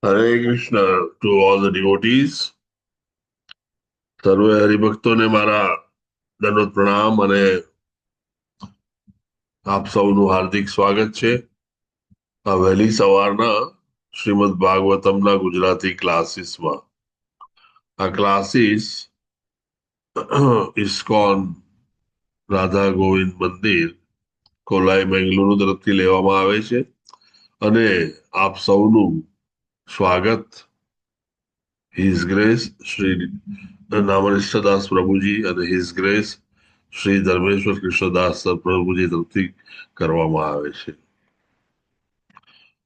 Hare Krishna to all the ડિવોટીઝ. સર્વે હરિભક્તોને મારા દંડવત પ્રણામ અને આપ સૌનું હાર્દિક સ્વાગત છે આ વહેલી સવારના શ્રીમદ ભાગવતમના ગુજરાતી ક્લાસીસમાં. આ ક્લાસીસ ઇસ્કોન રાધા ગોવિંદ મંદિર કોલાઈ બેંગલુરુ તરફથી લેવામાં આવે છે અને આપ સૌનું સ્વાગત હિઝ ગ્રેસ શ્રી નામનિષ્ઠદાસ પ્રભુજી અને હિઝ ગ્રેસ શ્રી ધર્મેશ્વર કૃષ્ણદાસ પ્રભુજી તરફથી કરવામાં આવે છે.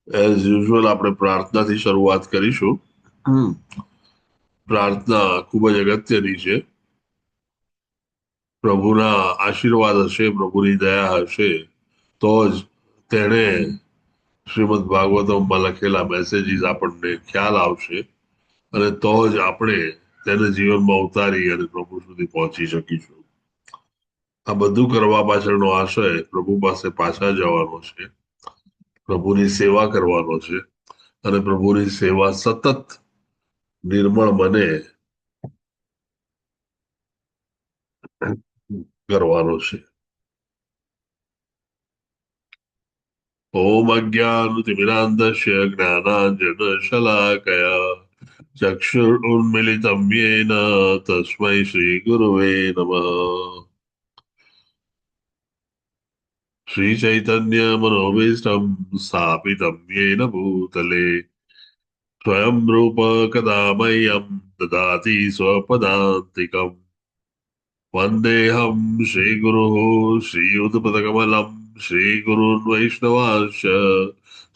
એઝ યુઝ્યુઅલ આપણે પ્રાર્થનાથી શરૂઆત કરીશું. પ્રાર્થના ખૂબ જ અગત્યની છે. પ્રભુના આશીર્વાદ હશે, પ્રભુની દયા હશે તો જ તેણે શ્રીમદ ભાગવતમમાં લખેલા મેસેજીસ આપણને ખ્યાલ આવશે અને તો જ આપણે તેને જીવનમાં ઉતારી અને પ્રભુ સુધી પહોંચી શકીશું. આ બધું કરવા પાછળનો આશય પ્રભુ પાસે પાછા જવાનો છે, પ્રભુની સેવા કરવાનો છે અને પ્રભુની સેવા સતત નિર્મળ મને કરવાનો છે. ઓમ અજ્ઞાનતિમિરાંધસ્ય જ્ઞાનાંજન શલાકયા ચક્ષુરુન્મિલિતમ યેન તસ્મૈ શ્રી ગુરુવે નમઃ. શ્રી ચૈતન્ય મનોભીષ્ટમ સ્થાપિતમ યેન ભૂતલે સ્વયં રૂપ કદા મह्यं દદાતિ સ્વપદાન્તિકમ. વંદેહમ શ્રી ગુરુ શ્રીયુતપદકમલમ શ્રી ગુરુन् વૈષ્ણવાંશ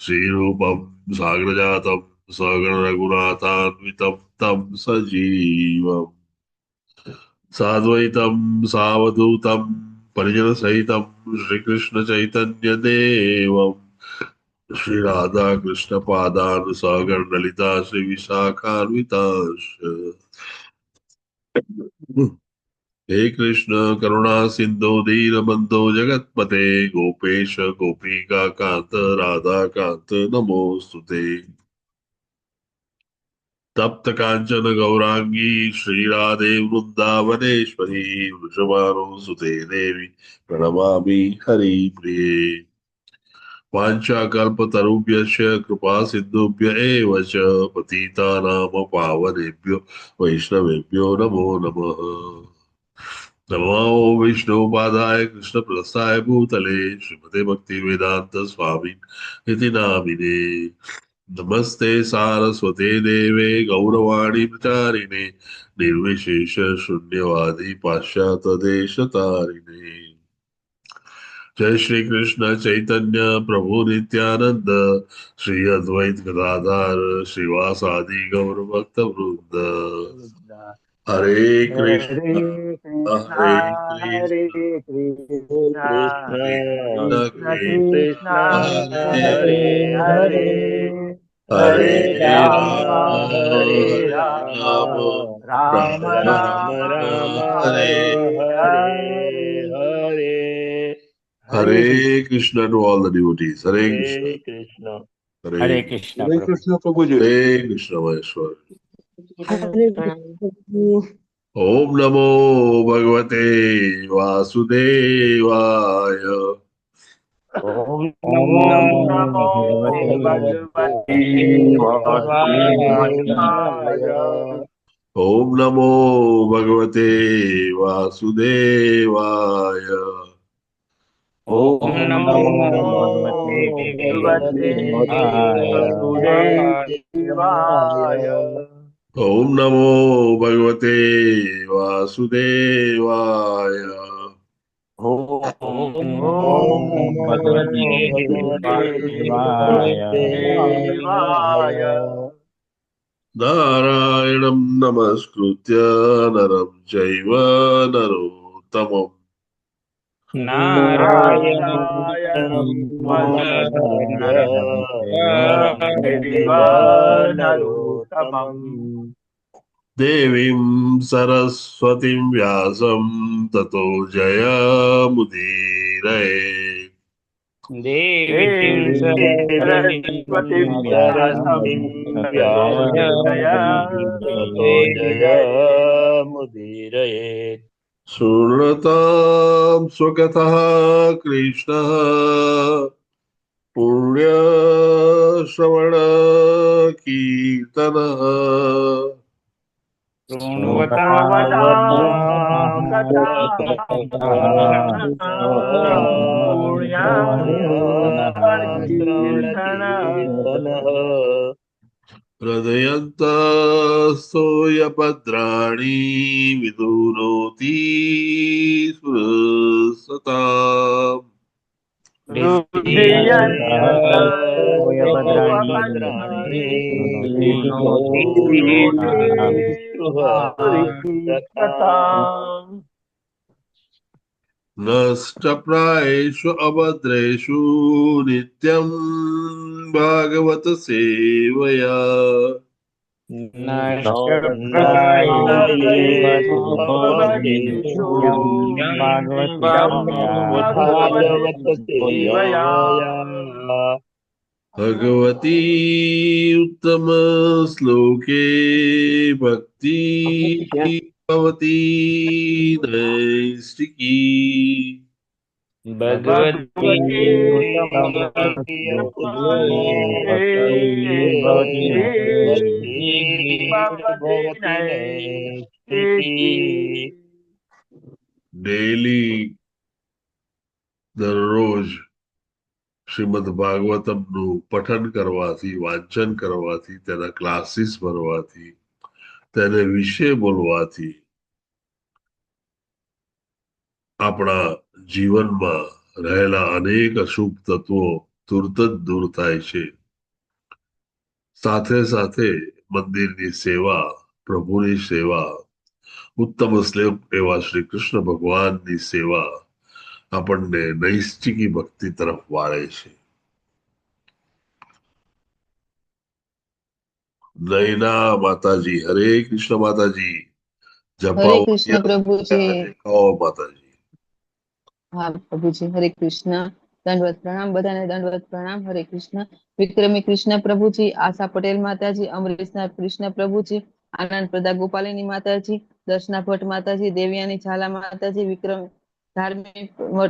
શ્રી રૂપમ સાગ્રજાતમ સગણ રઘુનાથાન્વિતમ તમ સજીવમ સાદ્વૈતમ સાવધૂતમ પરિજન સહિતમ શ્રી કૃષ્ણ ચૈતન્ય દેવમ શ્રી રાધા કૃષ્ણ પાદાન સગણ લલિતા શ્રી વિશાખાન્વિતાંશ. હે કૃષ્ણ કરુણા સિંધુ દીનબંધો જગતપતે ગોપેશ ગોપિકા કાંત રાધા કાંત નમોસ્તુતે. તપ્ત કાંચન ગૌરાંગી શ્રી રાધે વૃંદાવનેશ્વરી વૃષભાનુસુતે દેવી પ્રણમામિ હરિપ્રિયે. વાંఛાકલ્પતરુભ્યશ્ચ કૃપા સિંધુભ્ય એવ ચ પતિતાનામ પાવનેભ્યો વૈષ્ણવેભ્યો નમો નમઃ. નમો વિષ્ણુપાદાય કૃષ્ણ પ્રસ્થાય ભૂતલે શ્રીમતે ભક્તિ વેદાંત સ્વામી ઇતિ નામિને. નમસ્તે સારસ્વતે દેવે ગૌરવાણી પ્રચારિણે નિર્વિશેષ શૂન્યવાદી પાશ્ચાત્ય દેશ તારિણે. જય શ્રી કૃષ્ણ ચૈતન્ય પ્રભુ નિત્યાનંદ શ્રી અદ્વૈત ગદાધર શ્રીવાસાદિ ગૌર ભક્ત વૃંદ. હરે કૃષ્ણ હરે હરે કૃષ્ણ હરે કૃષ્ણ કૃષ્ણ કૃષ્ણ કૃષ્ણ કૃષ્ણ કૃષ્ણ હરે હરે હરે હરે હરે રામ હરે રામ રામ રામ રામ રામ રામ હરે હરે હરે હરે Krishna to all the devotees. હરે કૃષ્ણ હરે કૃષ્ણ. હરે હરે કૃષ્ણ હરે પ્રભુ. કૃષ્ણ પ્રભુજી. હરે કૃષ્ણ મહેશ્વર. હરે પ્રભુ. ઓમ નમો ભગવતે વાસુદેવાય. ઓમ ઓમ નમો નમો ભગવતે ભગવતે વાસુદેવાય. વાસુદેવાય. ઓમ નમો ભગવતે વાસુદેવાય. ઓમ ઓમ નમો નમો ભગવતે ભગવતે વાસુદેવાય. વાસુદેવાય. ઓમ નમો ભગવતે વાસુદેવાય. ઓમ ઓમ નમો નમો ભગવતે ભગવતે વાસુદેવાય. વાસુદેવાય. નારાયણં નમસ્કૃત્ય નરં ચૈવ નરોત્તમम् નારાયણં નમસ્કૃત્ય નરં નરોત્તમં દેવીં સરસ્વતીં વ્યાસં તતો જયમુદીરये. देवीं सरस्वतीं सरस्वतीं व्यासं व्यासं व्यासोदया ततो जयमुदीरयेत्। शृण्वतां स्वकथः कृष्णः पुण्यश्रवणकीर्तनः शृण्वतां कथा पुण्यार्कीर्तनः हृदयन्तस्तोयभद्राणि विदुनोति स्मृसताम् हृदयन्तोयभद्राणि विनोति स्पृहरताम्। नष्टप्रायेषु अभद्रेषु नित्यं भागवत सेवया नष्टप्रायेषु अपवदेषु भागवत सेवया भगवती उत्तम श्लोके भक्ति भवती नैष्टिकी भगवती डेली દરરોજ શ્રીમદ ભાગવતમનું પઠન કરવાથી વાંચન કરવાથી તેના ક્લાસીસ ભરવાથી તેને વિશે બોલવાથી આપણા જીવનમાં રહેલા અનેક અશુભ તત્વો તુરત જ દૂર થાય છે. સાથે સાથે મંદિરની સેવા, પ્રભુની સેવા, ઉત્તમ શ્લોક એવા શ્રી કૃષ્ણ ભગવાનની સેવા આપણને નૈષ્ટિકી ભક્તિ તરફ વાળે છે. નયના માતાજી, હરે કૃષ્ણ માતાજી. હરે કૃષ્ણ પ્રભુજી. કહો માતાજી. હા પ્રભુજી, હરે કૃષ્ણ. દંડવત પ્રણામ, બધાને દંડવત પ્રણામ. હરે કૃષ્ણ. વિક્રમી કૃષ્ણ પ્રભુજી, આશા પટેલ માતાજી, અમરીશના કૃષ્ણ પ્રભુજી, આનંદ પ્રદા ગોપાલિની માતાજી, દર્શના ભટ્ટ માતાજી, દેવયાની ઝાલા માતાજી, વિક્રમ ધાર્મિક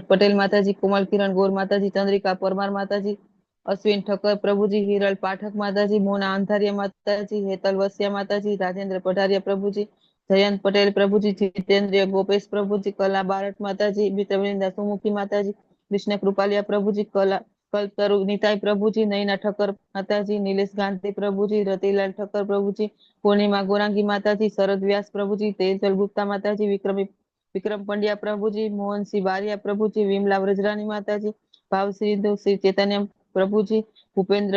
પટેલ માતાજી, કોમલ કિરણ ગોર માતાજી, ચંદ્રિકા પરમાર માતાજી, અશ્વિન ઠક્કર પ્રભુજી, હિરલ પાઠક માતાજી, મોના અંધારિયા માતાજી, હેતલ વસિયા માતાજી, રાજેન્દ્ર પઢારિયા પ્રભુજી, જયંત પટેલ પ્રભુજી, જીતેન્દ્ર ગોપેશ પ્રભુજી, કલા બારટ માતાજી, મિત્રવૃંદા સુમુખી માતાજી, કૃષ્ણ કૃપાલિયા પ્રભુજી, કલ્પતરુ નીતાઈ પ્રભુજી, નયના ઠક્કર માતાજી, નિલેશ ગાંધી પ્રભુજી, રતિલાલ ઠક્કર પ્રભુજી, પૂર્ણિમા ગોરાંગી માતાજી, શરદ વ્યાસ પ્રભુજી, તેજલ ગુપ્તા માતાજી, વિક્રમ પંડ્યા પ્રભુજી, મોહનસિંહ બારિયા પ્રભુજી, વિમલા વ્રજરાની માતાજી, ભાવસિંધુ શ્રી ચૈતન્ય પ્રભુજી, ભૂપેન્દ્ર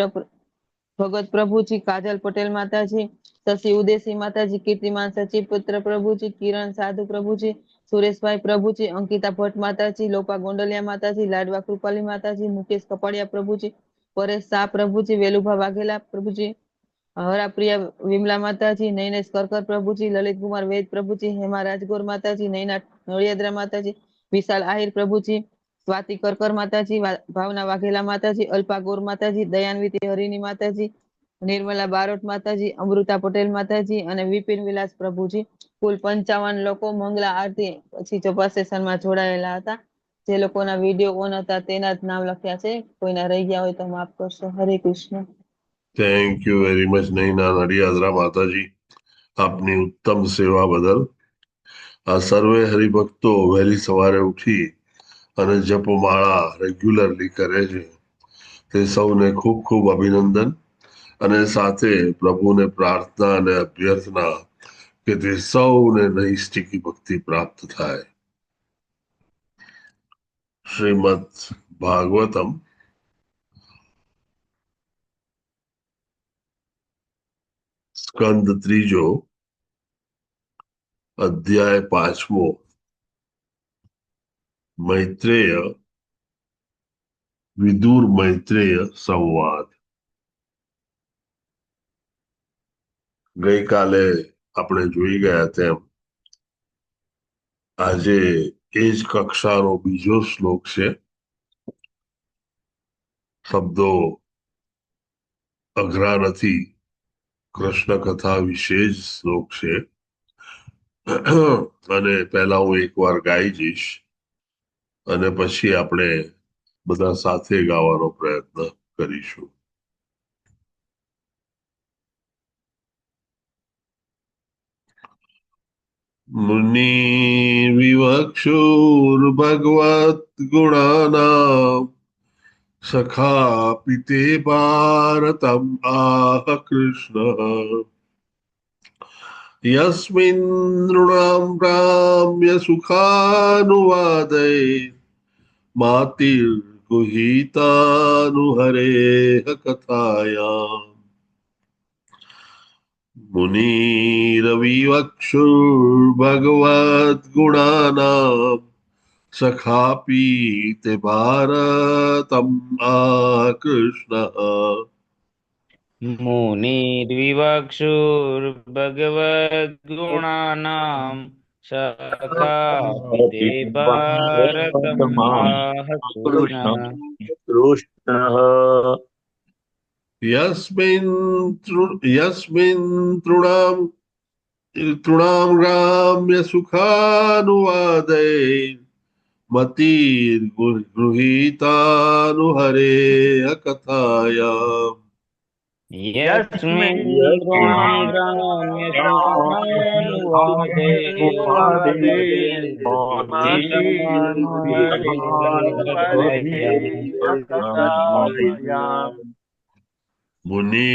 ભગત પ્રભુજી, કાજલ પટેલ માતાજી, શશી ઉદેસી માતાજી, કીર્તિમાન સચિવ પુત્ર પ્રભુજી, કિરણ સાધુ પ્રભુજી, સુરેશભાઈ પ્રભુજી, અંકિતા ભટ્ટ માતાજી, લોપા ગોંડલિયા માતાજી, લાડવા કૃપાલી માતાજી, મુકેશ કપાડિયા પ્રભુજી, પરેશ શાહ પ્રભુજી, વેલુભા વાઘેલા પ્રભુજી, હરાપ્રિયા વિમલા માતાજી, નૈનેશ કરકર પ્રભુજી, લલિત કુમાર વેદ પ્રભુજી, હેમા રાજગોર માતાજી, નૈના નળિયાદ્રા માતાજી, વિશાલ આહિર પ્રભુજી, સ્વાતિ કરકર માતાજી, ભાવના વાઘેલા માતાજી, અલ્પા ગોર માતાજી, દયાન્વિતિ હરિની માતાજી, નિર્મલા બારોટ માતાજી, અમૃતા પટેલ માતાજી અને વિપિન વિલાસ પ્રભુજી. કુલ 55 લોકો મંગલા આરતી પછી ચોપા સેશનમાં જોડાયેલા હતા. જે લોકોના વિડીયો ઓન હતા તેના જ નામ લખ્યા છે. કોઈના રહી ગયા હોય તો માફ કરશો. Hare Krishna. Thank you very much Naina Nadiadara માતાજી, આપની ઉત્તમ સેવા બદલ. આ સર્વે હરિભક્તો વહેલી સવારે ઉઠી અને જપમાળા રેગ્યુલરલી કરે છે તે સૌને ખૂબ ખૂબ અભિનંદન, અને સાથે પ્રભુને પ્રાર્થના અને અભ્યર્થના કે તે સૌને નૈષ્ટિકી ભક્તિ પ્રાપ્ત થાય. શ્રીમદ ભાગવતમ સ્કંદ 3, અધ્યાય 5, મૈત્રેય વિદુર મૈત્રેય સંવાદ. ગઈકાલે આપણે જોઈ ગયા તેમ આજે એ જ કક્ષાનો બીજો શ્લોક છે. શબ્દો અઘરા નથી. કૃષ્ણ કથા વિશે જ શ્લોક છે. અને પહેલા હું એકવાર ગાઈ જઈશ અને પછી આપણે બધા સાથે ગાવાનો પ્રયત્ન કરીશું. મુનિ વિવક્ષુર ભગવત ગુણાનામ સખા પિતે ભારતમ આહ કૃષ્ણ યસ્મિન નૃણામ રામ્ય સુખાનુવાદય માતિર ગુહિતાનુહરે કથાયામ મુનિરવિવક્ષુર ભગવદ ગુણાનામ સખાપી તે ભારતમ આ કૃષ્ણ મુનિર્વિવક્ષુર્ભગવદ્ગુણાનાં સખાપિતે ભારતમ આહ કૃષ્ણ કૃષ્ણ યસ્મિન તૃણામ ગ્રામ્ય સુખાનુવાદય મતિર ગૃહીતાનુહરે કથાયામ યસ્મિन् નૃણાં ગ્રામ્ય સુખાનુવાદે મુનિ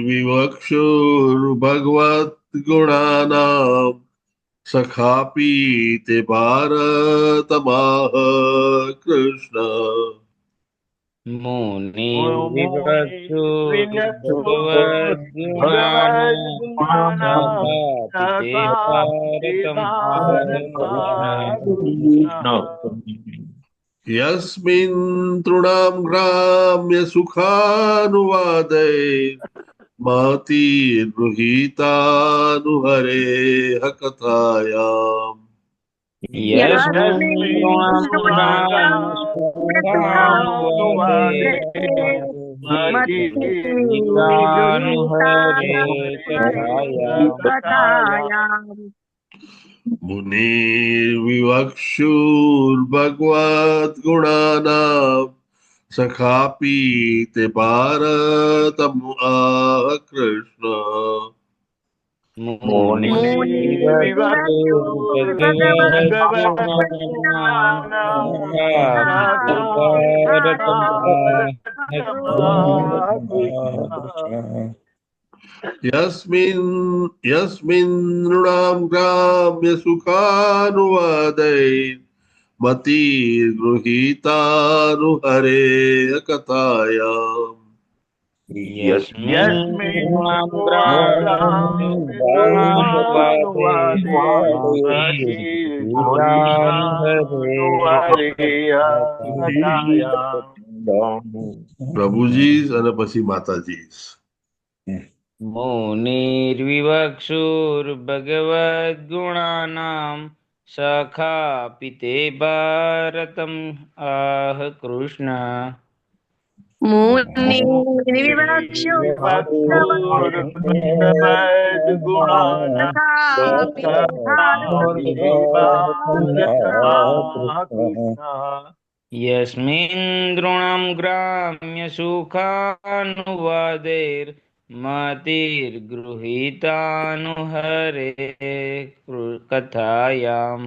વિવક્ષુર ભગવત ગુણાનામ સખાપી તે ભારતમાહ કૃષ્ણ મુનિર્વિવક્ષુર્ભગવદ્ગુણાનાં સખાપિતે ભારતમ યસ્મિન તૃણામ ગ્રામ્ય સુખાનુવાદય મતિર ગૃહીતાનુહરે કથાયામ યસ્મિन् નૃણાં ગ્રામ્ય સુખાનુવાદે મતિર્ગૃહીતાનુહરે કથાયામ મુનિ વિવક્ષુર ભગવદ ગુણાનામ સખાપી તે ભારતમ આહ કૃષ્ણ યસ્મિન નૃણામ ગ્રામ્ય સુખાનુવાદય મતિર ગૃહીતાનુહરે કથાયામ યસ્મિन् નૃણાં ગ્રામ્ય પ્રભુજી અને પછી માતાજી. મુનિર્વિવક્ષુર્ભગવદ્ગુણાનાં સખાપિતે ભારતમ આહ કૃષ્ણ યસ્મિन् નૃણાં ગ્રામ્ય સુખાનુવાદેર મતિર્ગૃહીતાનુહરે કથાયામ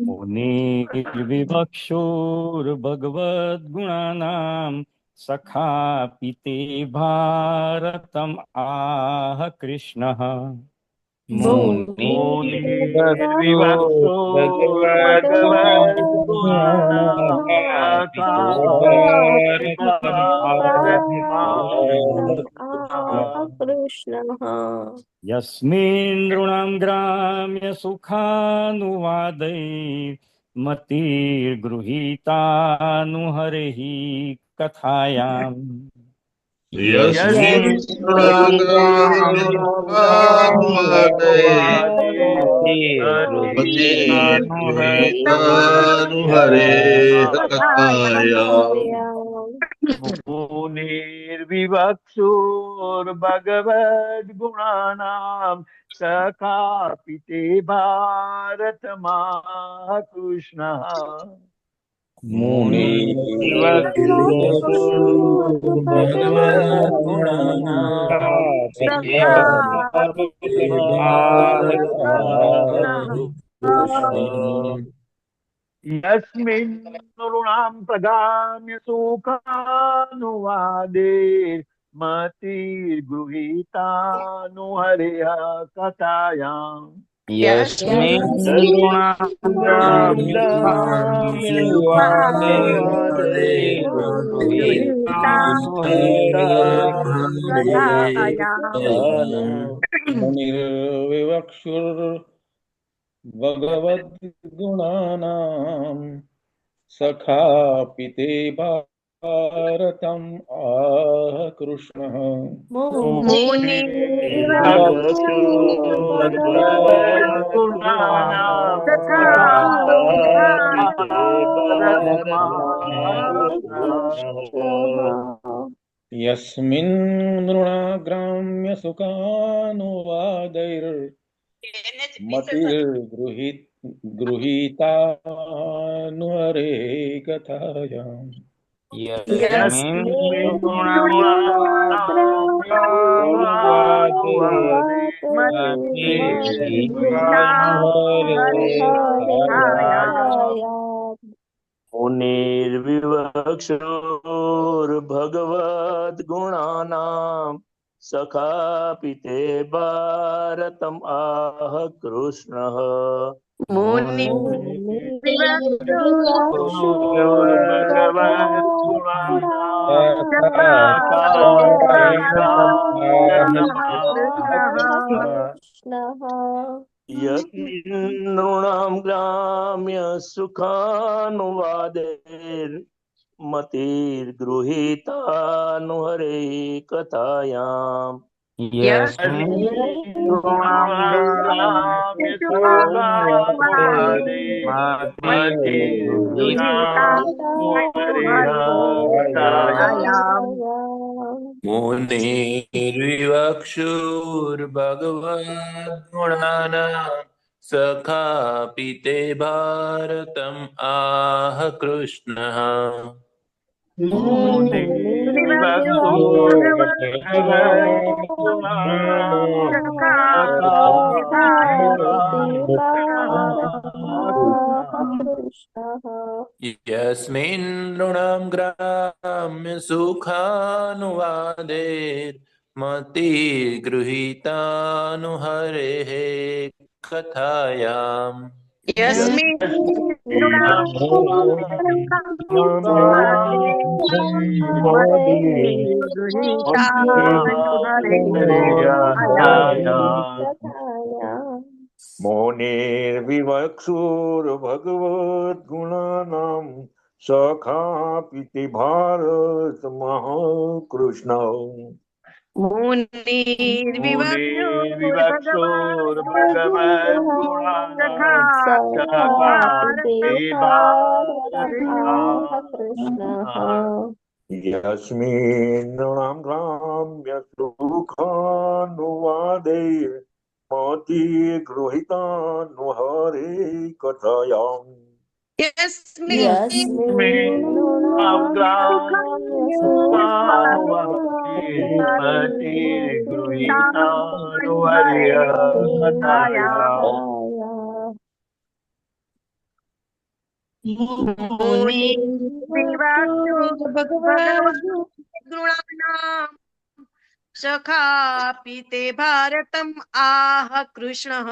મુનિર્વિવક્ષુર્ભગવદ્ગુણાનાં સખાપિતે ભારતમ આહ કૃષ્ણ યસ્મિન નૃણાં ગ્રામ્ય સુખાનુવાદય મતિર્ગૃહીતાનુહરે કથાયામ यस्मिन् गुणाग्राम्यनुवादे मतिर्गृहीतानुहरेः कथायाम् मुनिर्विवक्षुर्भगवद्गुणानां सखा पिते भारत महाकृष्णः यस्मिन् नृणां प्रगाम्य सुखानुवादे मतिर्गृहीतानुहरेः कथायाम् मुनिर्विवक्षुर्भगवद्गुणानां सखा पिते भारतम् आह कृष्णः यस्मिन् नृणाग्राम्य सुखानुवादैर्मतिर्गृहीतानुहरे कथायाम् मुनिर्विवक्षुर्भगवद्गुणानां सखा पिते भारतम् आह कृष्णः नृणां ग्राम्य सुखानुवादेर् मतिर्गृहीतानुहरे कथायाम् मुनिर्विवक्षुर्भगवद्गुणानां सखा पिते भारतम् आह कृष्णः यस्मिन् नृणां ग्राम्य सुखानुवादे मतिर्गृहीतानुहरेः कथायाम् मुनिर्विवक्षुर्भगवद्गुणानां सखा पिते भारत महाकृष्ण यस्मिन् नृणां ग्राम्य सुखानुवादे मतिर्गृहीतानुहरे कथायाम् भगवद्गुणानां सखा पिते भारतम् आह कृष्णः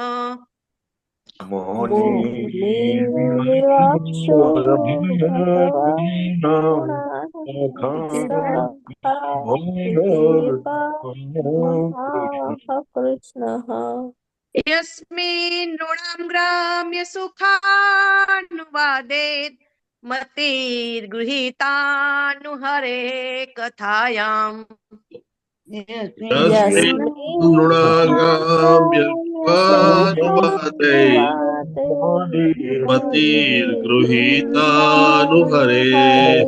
यस्मिन् नृणां ग्राम्य सुखानुवादे મતિર્ગૃહીતાનુહરે કથાયામ. તસ્મિन् નૃણાગામ્યસ્વાનુવાદૈ મતિર્ગૃહીતાનુહરેહ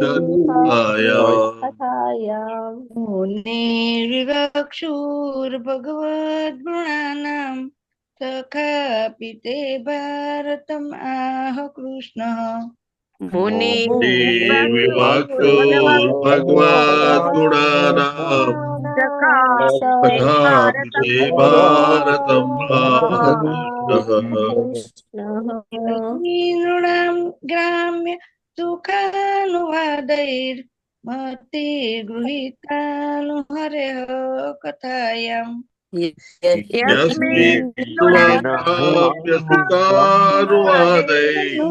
કથાયામ. મુનિર્વિવક્ષુર્ભગવદ્ગુણાનાं સખાપિ તે ભારતમ આહ કૃષ્ણ. મુનિર્વિવક્ષુર્ભગવદ્ગુણાનાં સખાપિ તે ભારતમ આહ કૃષ્ણઃ. નૃણામ ગ્રામ્ય સુખાનુવાદૈર મતિર્ગૃહીતાનુહરેહ કથાયામ. યસ્મિन् નૃણાગામ્યસુખાનુવાદૈ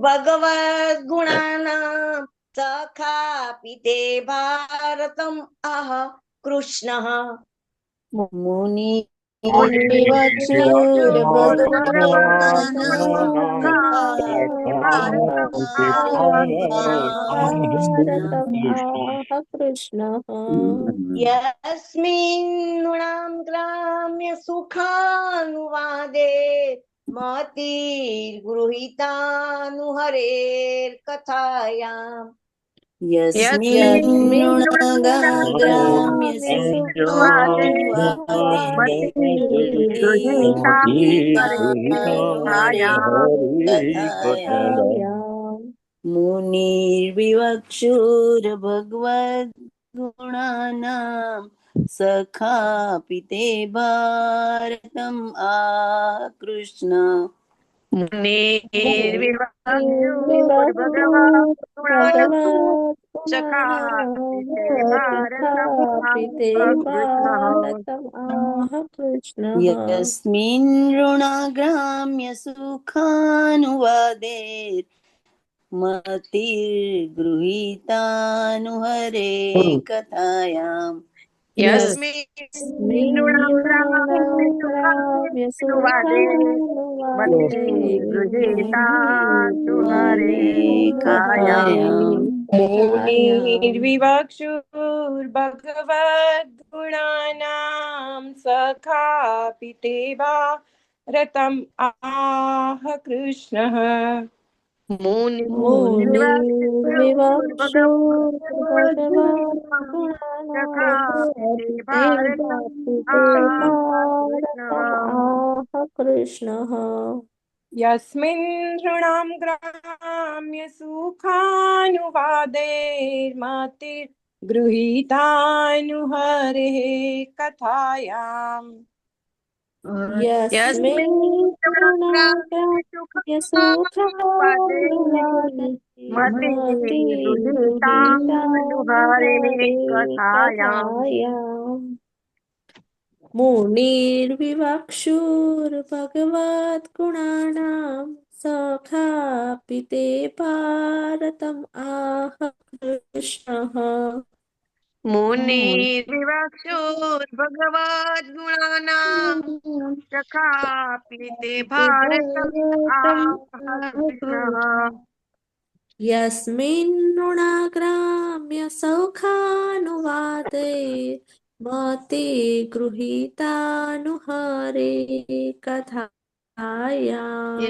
ભગવદ્ગુણાનાં સખાપિ તે ભારતમ આહ કૃષ્ણ. યસ્મિन् નૃણામ ગ્રામ્ય સુખાનુવાદે મતિર્ગૃહીતાનુહરેર કથાયામ. યસ્મિन् નૃણામ ગ્રામ્ય સુખાનુવાદે મુનિર્વિવક્ષુર્ભગવદ્ગુણાનાં સખાપિ તે ભારતમ આહ કૃષ્ણ. યસ્મિन् નૃણાગામ્ય સુખાનુવાદે મતિર્ગૃહીતાનુહરે કથાયામ. યસ્મિन् નૃણામ ગ્રામ્ય સુખાનુવાદે મતિર્ગૃહીતાનુહરે કથાયામ. મુનિર્વિવક્ષુર્ભગવદ્ગુણાનાં સખાપિ તે ભારતમ આહ કૃષ્ણ. યસ્મિन् નૃણામ ગ્રામ્ય સુખાનુવાદૈર મતિર્ગૃહીતાનુહરેઃ કથાયામ. યસ્મિन् નૃણામ ગ્રામ્ય સુખાનુવાદે મતિર્ગૃહીતાનુહરે કથાયામ. મુનિર્વિવક્ષુર્ભગવદ્ગુણાનાં સખાપિ તે ભારતમ આહ કૃષ્ણ. મુનિર્વિવક્ષુર્ભગવદ્ગુણાનાં સખાપિ તે ભારતમ આહ Krishna. યસ્મિन् નૃણાગ્રામ્ય સૌખાનુવાદે મતિર્ગૃહીતાનુહરે કથાયામ.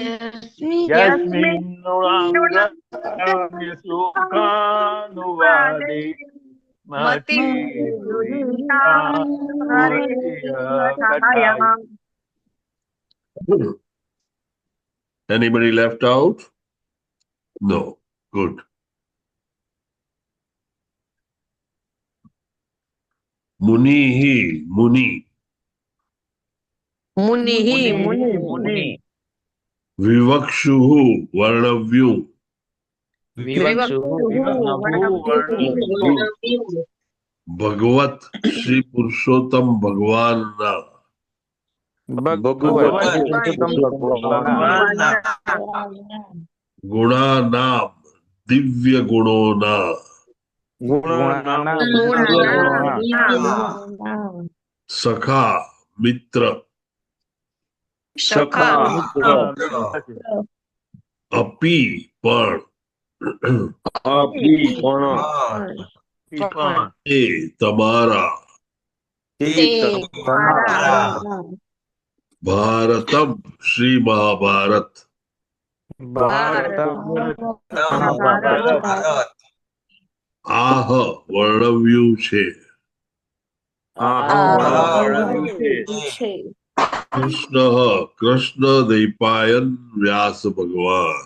યસ્મિन् નૃણાગામ્ય સુખાનુવાદે મતિર્ગૃહીતાનુહરે કથાયામ. Anybody left out? No. Good. Munihi, Muni. મુનિ Vivakshuhu, Varnavyu. Bhagavat, Shri Purushottam Bhagwanna. Gunanam, Divya Gunona. ગુણાનામ સખા મિત્ર, સખા અપી પણ, અપી પણ એ તમારા, ભારતમ શ્રી મહાભારત, આહ વર્ણવ્યું છે, કૃષ્ણ કૃષ્ણ દ્વૈપાયન વ્યાસ ભગવાન,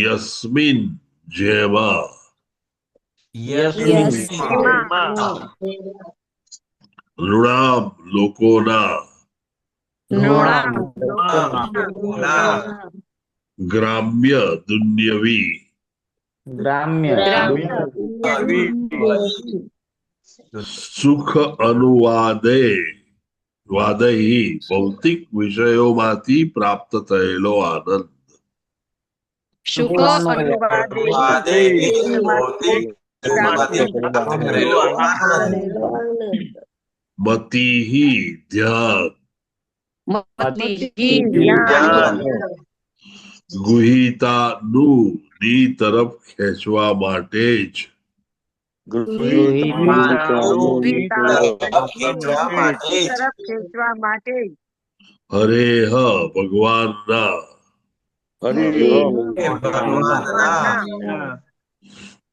યસ્મિન જેમાં, નૃણામ લોકોના, ગ્રામ્ય દુન્યવી, સુખ અનુવાદે વાદહી ભૌતિક વિષયોમાંથી પ્રાપ્ત થયેલો આનંદ, મતિહી ધ્યાન, ગુહિતાનું ની તરફ ખેંચવા માટે જ, હરેહ ભગવાનના,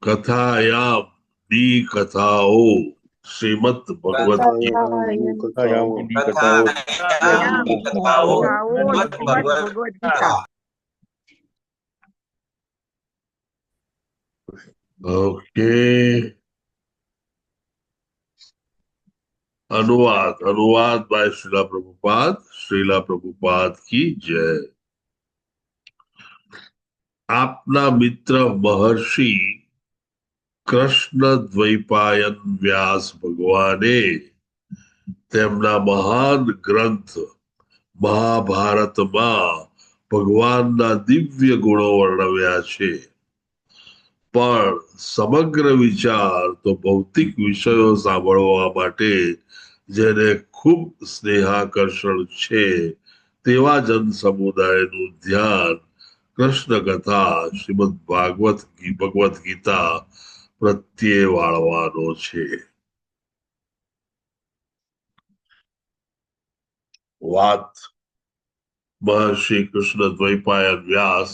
કથાયામ ની કથાઓ, શ્રીમદ ભગવદ ગીતા. ઓકે, अनुवाद बाय श्रीला प्रभुपाद की जय. આપના મિત્ર મહર્ષિ કૃષ્ણ દ્વૈપાયન વ્યાસ ભગવાને તેમના મહાન ગ્રંથ મહાભારતમાં ભગવાનના દિવ્ય ગુણો વર્ણવ્યા છે, પણ સમગ્ર વિચાર તો ભૌતિક વિષયો સાંભળવા માટે જેને ખૂબ સ્નેહાકર્ષણ છે તેવા જન સમુદાયનું ધ્યાન કૃષ્ણ કથા શ્રીમદ ભગવદ ગીતા પ્રત્યે વાળવાનો છે. વાત મહર્ષિ કૃષ્ણ દ્વૈપાયન વ્યાસ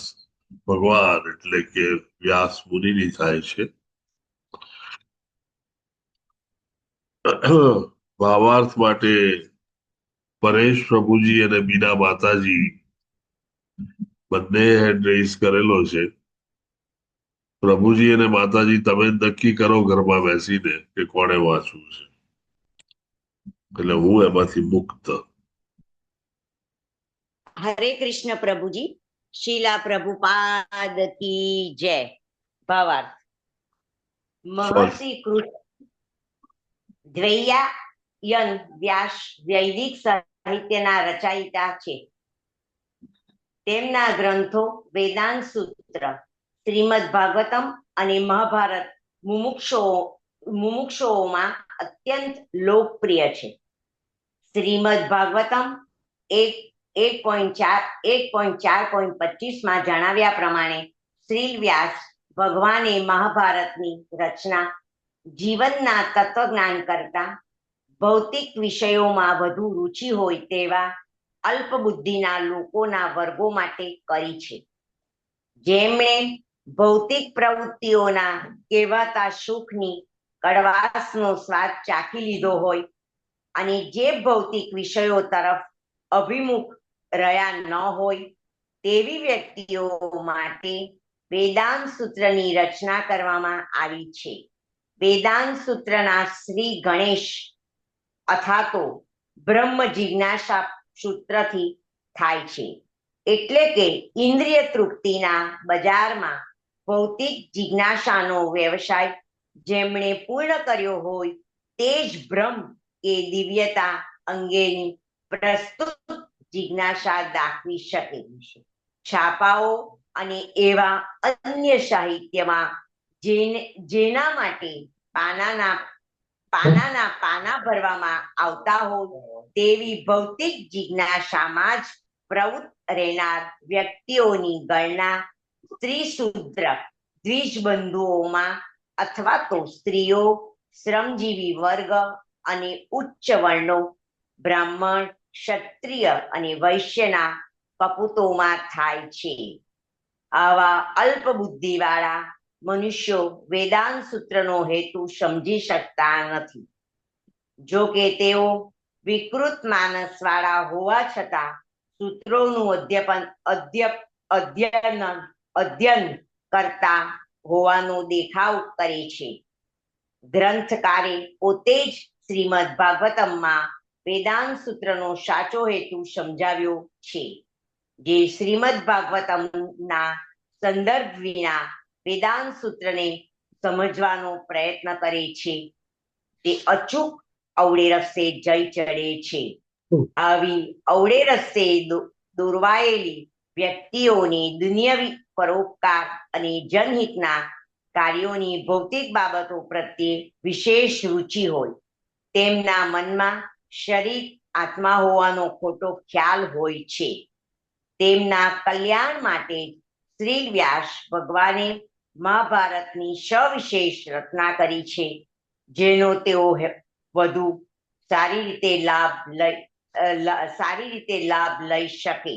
ભગવાન એટલે કે વ્યાસ મુનિની થાય છે. ભાવાર્થ માટે પરેશ પ્રભુજી અને બીના માતાજી બંને હેન્ડ રેઇઝ કરેલો છે. પ્રભુજી અને માતાજી તમે નક્કી કરો ઘરમાં બેસીને કે કોણે વાંચવું છે, એટલે હું એમાંથી મુક્ત. હરે કૃષ્ણ પ્રભુજી, શીલા પ્રભુપાદ કી જય. ભાવાર્થ મહર્ષિ કૃષ્ણ દ્વૈયાયન વ્યાસ વૈદિક સાહિત્યના રચયિતા છે. તેમના ગ્રંથો વેદાંત સૂત્ર, શ્રીમદ ભાગવતમ અને મહાભારત મુમુક્ષુઓમાં અત્યંત લોકપ્રિય છે. શ્રીમદ ભાગવતમ 1.4.25 જણાવ્યા પ્રમાણે શ્રી વ્યાસ ભગવાને મહાભારતની રચના જીવનના તત્વજ્ઞાન કરતા ભૌતિક વિષયોમાં વધુ રુચિ હોય તેવા અલ્પ બુદ્ધિના લોકોના વર્ગો માટે કરી છે, જેમણે ભૌતિક પ્રવૃત્તિઓના કહેવાતા સુખની કડવાશનો સ્વાદ ચાખી લીધો હોય અને જે ભૌતિક વિષયો તરફ અભિમુખ રહ્યા ન હોય તેવી વ્યક્તિઓ માટે વેદાંત સૂત્રની રચના કરવામાં આવી છે. વેદાંત સૂત્રના શ્રી ગણેશ અથાતો બ્રહ્મ જિજ્ઞાસા સૂત્રથી થાય છે, એટલે કે ઇન્દ્રિય તૃપ્તિના બજારમાં ભૌતિક જિજ્ઞાસાનો વ્યવસાય જેમણે પૂર્ણ કર્યો હોય તે જ બ્રહ્મ કે દિવ્યતા અંગેની પ્રસ્તુત જિજ્ઞાસા દાખવી શકે છે. છાપાઓ અને એવા અન્ય સાહિત્યમાં જેના માટે પાનાના પાના ભરવામાં આવતા હોય તેવી ભૌતિક જિજ્ઞાસામાં જ પ્રવૃત્ત રહેનાર વ્યક્તિઓની ગણના સ્ત્રી શૂદ્ર દ્વિજબંધુઓમાં અથવા તો સ્ત્રીઓ, શ્રમજીવી વર્ગ અને ઉચ્ચ વર્ણો, બ્રાહ્મણ, ક્ષત્રિય અને વૈશ્યના કપૂતોમાં થાય છે. આવા અલ્પ બુદ્ધિવાળા મનુષ્યો વેદાંત સૂત્રનો હેતુ સમજી શકતા નથી. જો કે તેઓ વિકૃત માનસવાળા હોવા છતાં સૂત્રોનું અધ્યયન કરતા હોવાનો દેખાવ કરે છે. ગ્રંથકારે પોતે જ શ્રીમદ ભાગવતમમાં વેદાંત સૂત્રનો સાચો હેતુ સમજાવ્યો છે. જે શ્રીમદ ભાગવતમના સંદર્ભ વિના વેદાંત સૂત્રને સમજવાનો પ્રયત્ન કરે છે તે અચૂક અવળે રસ્તે જઈ ચડે છે. આવી અવળે રસ્તે દોરવાયેલી વ્યક્તિઓને દુનિયાવી પરોપકાર અને જનહિતના કાર્યોની ભૌતિક બાબતો પ્રત્યે વિશેષ રુચિ હોય. તેમના મનમાં શરીર આત્મા હોવાનો ખોટો ખ્યાલ હોય છે. તેમના કલ્યાણ માટે શ્રી વ્યાસ ભગવાને મહાભારતની સવિશેષ રચના કરી છે, જેનો તેઓ વધુ સારી રીતે લાભ લઈ શકે.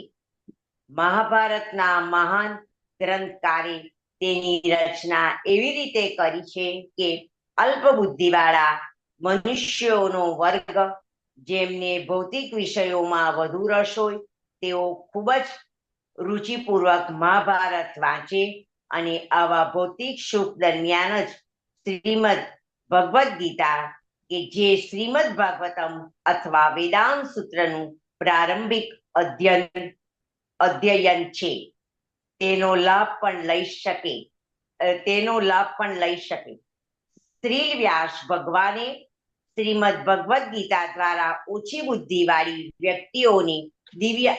મહાભારતના મહાન ગ્રંથકારે તેની રચના એવી રીતે કરી છે કે અલ્પ બુદ્ધિવાળા મનુષ્યોનો વર્ગ જેમને ભૌતિક વિષયોમાં વધુ રસ હોય તેઓ ખૂબ જ રુચિપૂર્વક મહાભારત વાંચે અને આવા ભૌતિક સુખ દરમિયાન જ શ્રીમદ ભગવદ્ ગીતા કે જે શ્રીમદ ભાગવતમ અથવા વેદાંત સૂત્રનું પ્રારંભિક અધ્યયન છે તેનો લાભ પણ લઈ શકે. શ્રી વ્યાસ ભગવાને શ્રીમદ ભગવદ્ ગીતા દ્વારા ઓછી બુદ્ધિવાળી વ્યક્તિઓને દિવ્ય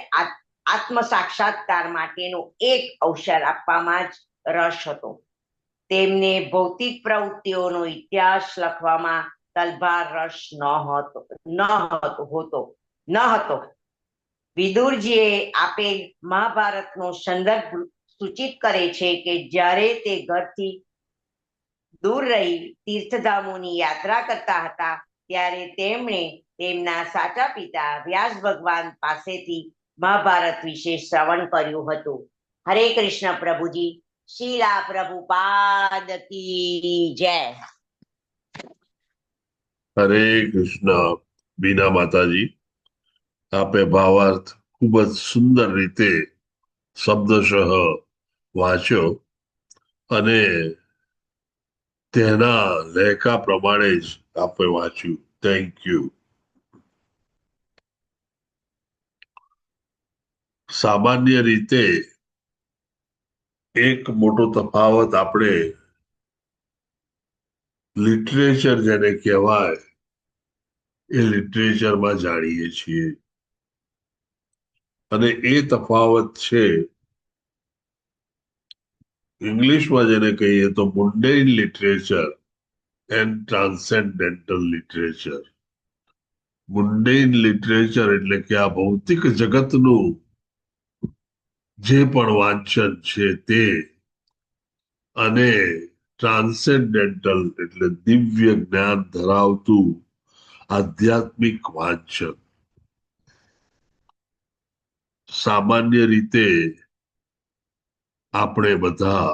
આત્મ સાક્ષાત્કાર માટેનો એક અવસર આપવામાં જ રસ હતો. તેમને ભૌતિક પ્રવૃત્તિઓનો ઇતિહાસ લખવામાં તલભાર રસ ન હતો. વિદુરજીએ આપેલ મહાભારતનો સંદર્ભ સૂચિત કરે છે કે જ્યારે તે ઘરથી દૂર રહી તીર્થધામોની યાત્રા કરતા હતા ત્યારે તેમણે તેમના સાચા પિતા વ્યાસ ભગવાન પાસેથી મહાભારત વિશે શ્રવણ કર્યું હતું. હરે કૃષ્ણ પ્રભુજી. શીલા પ્રભુપાદ કી જય. હરે કૃષ્ણ. બીના માતાજી, આપે ભાવાર્થ ખૂબ જ સુંદર રીતે શબ્દશઃ વાંચ્યો અને તેના લેખા પ્રમાણે જ આપે વાંચ્યું. Thank you. સામાન્ય રીતે એક મોટો તફાવત આપણે લિટરેચર જેને કહેવાય એ લિટરેચરમાં જાણીએ છીએ અને એ તફાવત છે ઇંગ્લિશમાં જેને કહીએ તો મુન્ડેન લિટરેચર એન્ડ ટ્રાન્સેન્ડેન્ટલ લિટરેચર. મુન્ડેન લિટરેચર એટલે કે આ ભૌતિક જગતનું જે પણ વાંચન છે તે, અને ટ્રાન્સેન્ડેન્ટલ એટલે દિવ્ય જ્ઞાન ધરાવતું આધ્યાત્મિક વાંચન. સામાન્ય રીતે આપણે બધા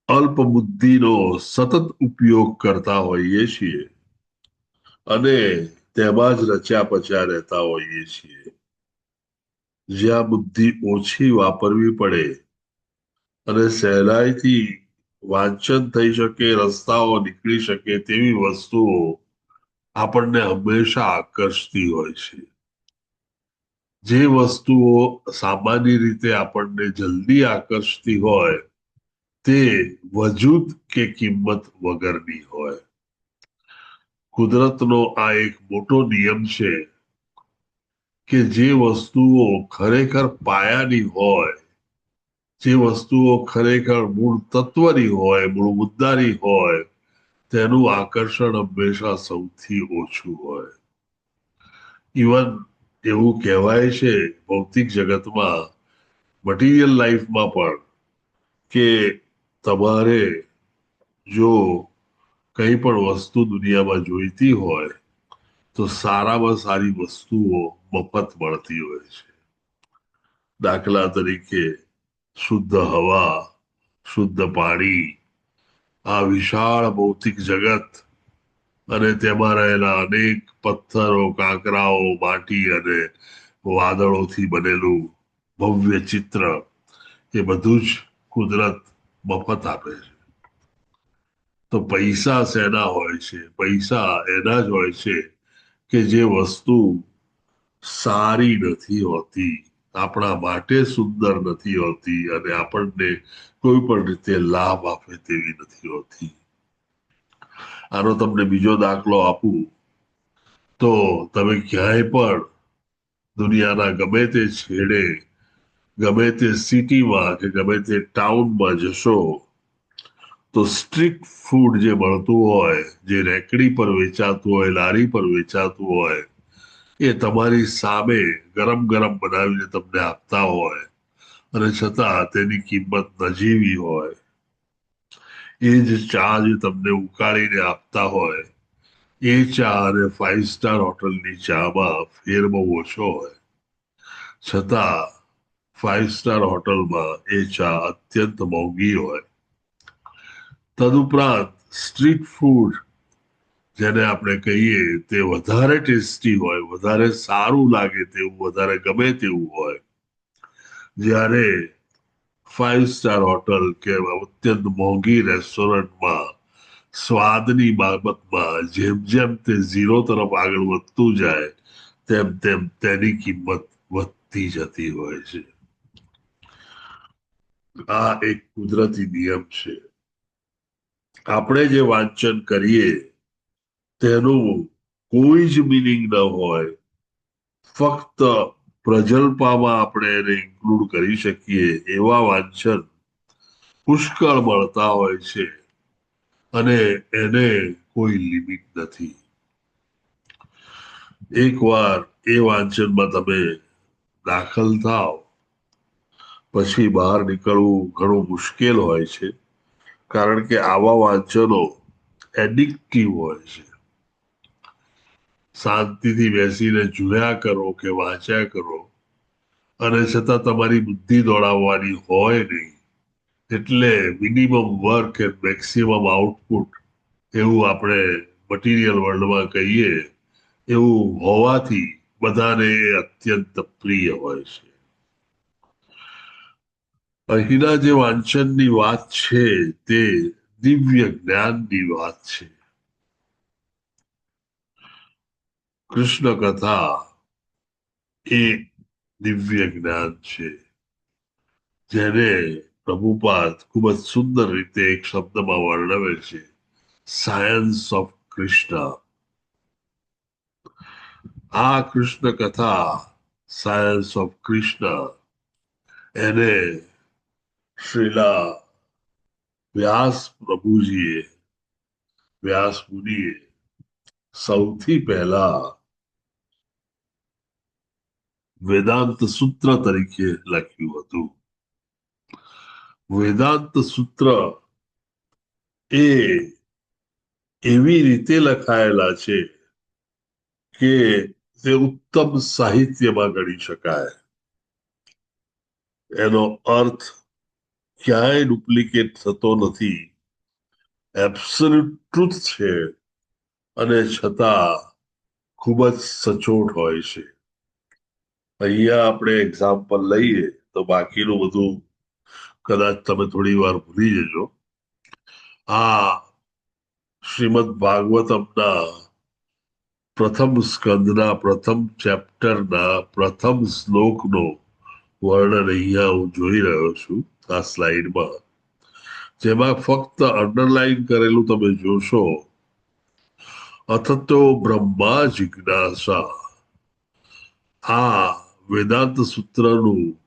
અલ્પ બુદ્ધિનો સતત ઉપયોગ કરતા હોઈએ છીએ અને તેમાં જ રચ્યા પચ્યા રહેતા હોઈએ છીએ. જ્યાં બુદ્ધિ ઓછી વાપરવી પડે અને સહેલાઈથી વાંચન થઈ શકે, રસ્તાઓ નીકળી શકે તેવી વસ્તુઓ આપણને હંમેશા આકર્ષતી હોય છે. જે વસ્તુઓ સામાન્ય રીતે આપણને જલ્દી આકર્ષતી હોય તે વજૂદ કે કિંમત વગરની હોય. કુદરતનો આ એક મોટો નિયમ છે કે જે વસ્તુઓ ખરેખર પાયાની હોય, જે વસ્તુઓ ખરેખર મૂળ તત્વની હોય, મૂળ મુદ્દાની હોય, તેનું આકર્ષણ હંમેશા સૌથી ઓછું હોય. ઇવન એવું કહેવાય છે ભૌતિક જગતમાં, મટીરિયલ લાઈફમાં પણ, કે તમારે જો કંઈ પણ વસ્તુ દુનિયામાં જોઈતી હોય તો સારામાં સારી વસ્તુઓ મફત મળતી હોય છે. દાખલા તરીકે શુદ્ધ હવા, શુદ્ધ પાણી, આ વિશાળ ભૌતિક જગત અને તેમાં રહેલા અનેક પથ્થરો, કાંકરાઓ, માટી અને વાદળોથી બનેલું ભવ્ય ચિત્ર, એ બધું જ કુદરત મફત આપે છે. તો પૈસા શેના હોય છે? પૈસા એના જ હોય છે કે જે વસ્તુ સારી નથી હોતી, આપણા માટે સુંદર નથી હોતી અને આપણને કોઈ પણ રીતે લાભ આપે તેવી નથી હોતી. આનો તમને બીજો દાખલો આપું તો તમે ક્યાંય પણ દુનિયાના ગમે તે છેડે, ગમે તે સિટીમાં કે ગમે તે ટાઉનમાં જશો તો સ્ટ્રીટ ફૂડ જે મળતું હોય, જે રેકડી પર વેચાતું હોય, લારી પર વેચાતું હોય, એ તમારી સામે ગરમ ગરમ બનાવીને તમને આપતા હોય અને છતાં તેની કિંમત નજીવી હોય. એ જ ચા જે તમને ઉકાળીને આપતા હોય, એ ચા અને 5 સ્ટાર હોટલની ચામાં ફેર બહુ ઓછો હોય, છતાં 5 સ્ટાર હોટલમાં એ ચા અત્યંત મોંઘી હોય. તદુપરાંત સ્ટ્રીટ ફૂડ જેને આપણે કહીએ તે વધારે ટેસ્ટી હોય, વધારે સારું લાગે તેવું, વધારે ગમે તેવું હોય. જ્યારે 5 સ્ટાર હોટલ કે અત્યંત મોંઘી રેસ્ટોરન્ટમાં સ્વાદની બાબતમાં જેમ જેમ તે 0 તરફ આગળ વધતું જાય તેમ તેમ તેની કિંમત વધતી જતી હોય છે. આ એક કુદરતી નિયમ છે. આપણે જે વાંચન કરીએ તેનું કોઈ જ મિનિંગ ન હોય, ફક્ત પ્રજલ્પામાં આપણે એને ઇન્ક્લુડ કરી શકીએ એવા વાંચન પુષ્કળ મળતા હોય છે અને એને કોઈ લિમિટ નથી. એકવાર એ વાંચનમાં તમે દાખલ થાવ પછી બહાર નીકળવું ઘણું મુશ્કેલ હોય છે, કારણ કે આવા વાંચનો એડિક્ટિવ હોય છે. શાંતિથી બેસીને જોયા કરો કે વાંચ્યા કરો અને છતાં તમારી બુદ્ધિ દોડાવવાની હોય નહીં. એટલે minimum work and maximum output એવું આપણે મટીરિયલ વર્લ્ડમાં કહીએ, એવું હોવાથી બધાને અત્યંત પ્રિય હોય છે. અહીંના જે વાંચનની વાત છે તે દિવ્ય જ્ઞાનની વાત છે. કૃષ્ણ કથા એ દિવ્ય જ્ઞાન છે જેને પ્રભુપાદ ખૂબ જ સુંદર રીતે એક શબ્દમાં વર્ણવે છે, સાયન્સ ઓફ કૃષ્ણ. આ કૃષ્ણ કથા, સાયન્સ ઓફ કૃષ્ણ, એને શ્રીલા વ્યાસ પ્રભુજીએ, વ્યાસ મુનિએ સૌથી પહેલા વેદાંત સૂત્ર તરીકે લખ્યું હતું. વેદાંત સૂત્ર એ એવી રીતે લખાયેલા છે કે તે ઉત્તમ સાહિત્યમાં ગણી શકાય. એનો અર્થ ક્યાંય ડુપ્લિકેટ થતો નથી, એબ્સોલ્યુટ ટ્રુથ છે અને છતાં ખૂબ જ સચોટ હોય છે. અહીંયા આપણે એક્ઝામ્પલ લઈએ તો બાકીનું બધું કદાચ તમે થોડી વાર ભૂલી જજો. આ શ્રીમદ ભાગવતમના પ્રથમ સ્કંદના પ્રથમ ચેપ્ટરના પ્રથમ શ્લોકનો વર્ણન અહીંયા હું જોઈ રહ્યો છું આ સ્લાઇડમાં, જેમાં ફક્ત અંડરલાઈન કરેલું તમે જોશો, અથતો બ્રહ્મા જિજ્ઞાસા. આ વેદાંત સૂત્રનું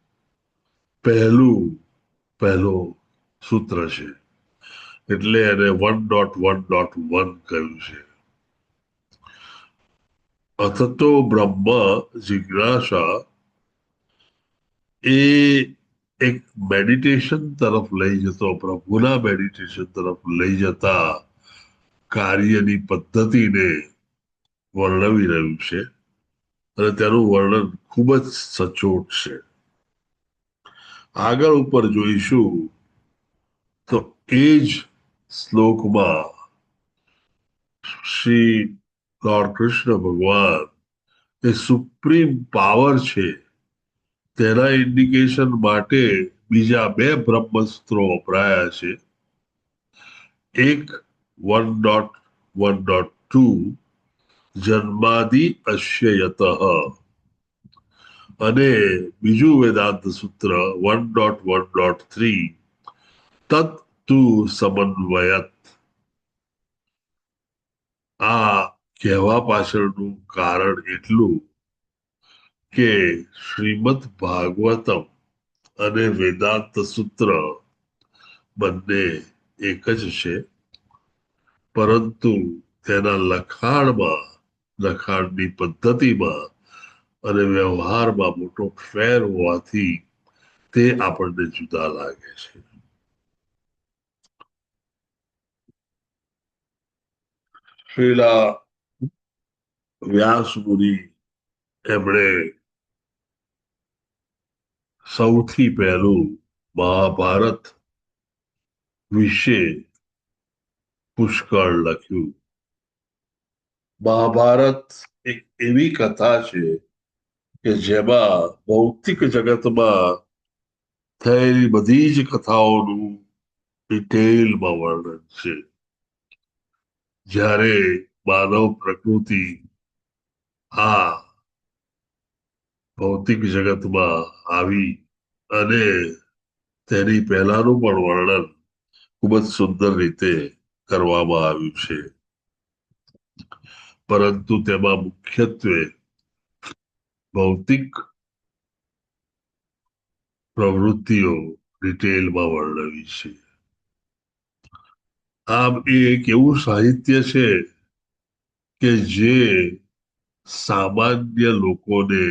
પહેલો સૂત્ર છે, એટલે એને 1.1.1 કહ્યું છે. અથતો બ્રહ્મ જિજ્ઞાસા એ એક મેડિટેશન તરફ લઈ જતો, પ્રભુના મેડિટેશન તરફ લઈ જતા કાર્યની પદ્ધતિને વર્ણવી રહ્યું છે અને તેનું વર્ણન ખૂબ જ સચોટ છે. આગળ ઉપર જોઈશું તો એ જ શ્લોકમાં શ્રી લોર્ડ કૃષ્ણ ભગવાન એ સુપ્રીમ પાવર છે તેના ઇન્ડિકેશન માટે બીજા 2 બ્રહ્મસૂત્રો વપરાયા છે. એક 1.1.2 જન્માદિ અશ્યયત અને બીજું વેદાંત સૂત્ર 1.1.3 તત તુ સમન્વયત. આ કહેવા પાછળનું કારણ એટલું કે શ્રીમદ ભાગવતમ અને વેદાંત સૂત્ર બંને એક જ છે, પરંતુ તેના લખાણની પદ્ધતિમાં અને વ્યવહારમાં મોટો ફેર હોવાથી તે આપણને જુદા લાગે છે. શ્રીલા વ્યાસ મુનિ એમણે સૌથી પહેલું મહાભારત વિશે પુષ્કળ લખ્યું. મહાભારત એક એવી કથા છે કે જેમાં ભૌતિક જગતમાં થયેલી બધી જ કથાઓનું ડિટેલમાં વર્ણન છે. જ્યારે માનવ પ્રકૃતિ આ ભૌતિક જગતમાં આવી અને તેની પહેલાનું પણ વર્ણન ખૂબ જ સુંદર રીતે કરવામાં આવ્યું છે, પરંતુ તેમાં મુખ્યત્વે ભૌતિક પ્રવૃત્તિઓ ડિટેલમાં વર્ણવી છે. આમ એ એક એવું સાહિત્ય છે કે જે સામાન્ય લોકોને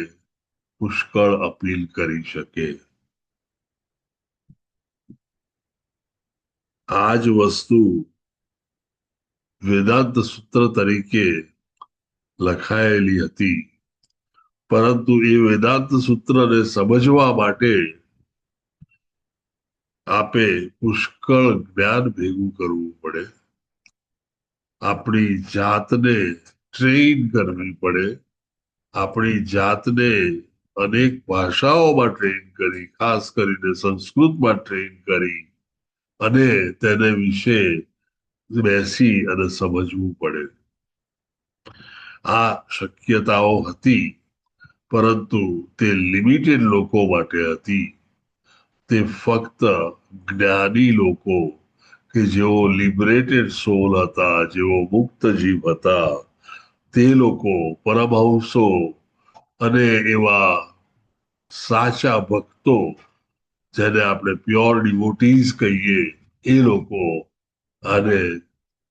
પુષ્કળ અપીલ કરી શકે. આ જ વસ્તુ વેદાંત સૂત્ર તરીકે લખાયેલી હતી, પરંતુ એ વેદાંત સૂત્રને સમજવા માટે આપે પુષ્કળ જ્ઞાન ભેગું કરવું પડે, આપણી જાતને ટ્રેન કરવી પડે, આપણી જાતને અનેક ભાષાઓમાં ટ્રેન કરી, ખાસ કરીને સંસ્કૃતમાં ટ્રેન કરી અને તેને વિશે બેસી અને સમજવું પડે. આ શક્યતાઓ હતી, પરંતુ તે લિમિટેડ લોકો માટે હતી. તે ફક્ત જ્ઞાની લોકો કે જેઓ લિબરેટેડ સોલ હતા, જેઓ મુક્ત જીવ હતા, તે લોકો, પરમહંસો અને એવા સાચા ભક્તો જેને આપણે પ્યોર ડિવોટીઝ કહીએ, એ લોકો આને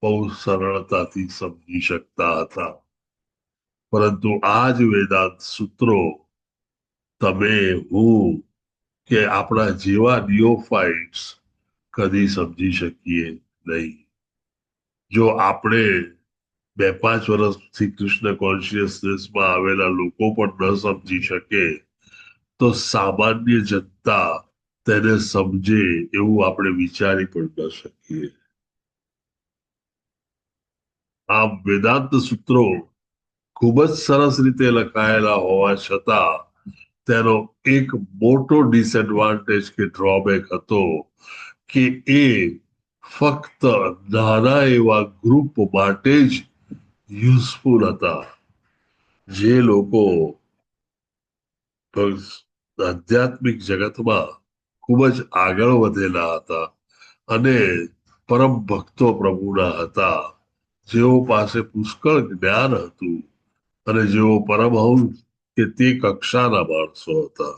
બહુ સરળતાથી સમજી શકતા હતા. પરંતુ આ જ વેદાંત સૂત્રો તમે, હું કે આપણા જેવા નિયોફાઇટ્સ કદી સમજી શકીએ નહીં. જો આપણે 2-5 વર્ષથી કૃષ્ણ કોન્શિયસનેસમાં આવેલા લોકો પણ ન સમજી શકે તો સામાન્ય જનતા તેને સમજે એવું આપણે વિચારી પણ ન શકીએ. આમ વેદાંત સૂત્રો ખૂબ જ સરસ રીતે લખાયેલા હોવા છતાં તેનો એક મોટો ડિસએડવાન્ટેજ કે ડ્રોબેક હતો કે એ ફક્ત નાના એવા ગ્રુપ માટે જ યુઝફુલ હતા. જે લોકો આધ્યાત્મિક જગતમાં ખૂબ જ આગળ વધેલા હતા અને પરમ ભક્તો પ્રભુના હતા, જેઓ પાસે પુષ્કળ જ્ઞાન હતું અને જેઓ પરમહંસ કે તે કક્ષાના માણસો હતા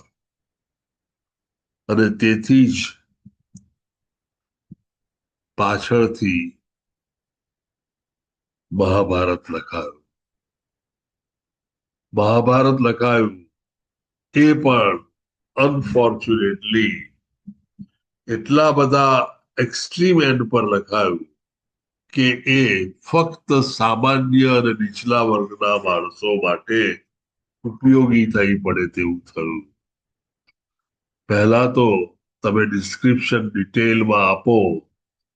અને તેથી જ પાછળથી મહાભારત લખાયું. મહાભારત લખાયું એ પણ અનફોર્ચ્યુનેટલી એટલા બધા એક્સ્ટ્રીમ એન્ડ પર લખાયું કે એ ફક્ત સામાન્ય અને નીચલા વર્ગના માણસો માટે ઉપયોગી થઈ પડે તેવું થયું. પહેલા તો તમે ડિસ્ક્રિપ્શન ડિટેલમાં આપો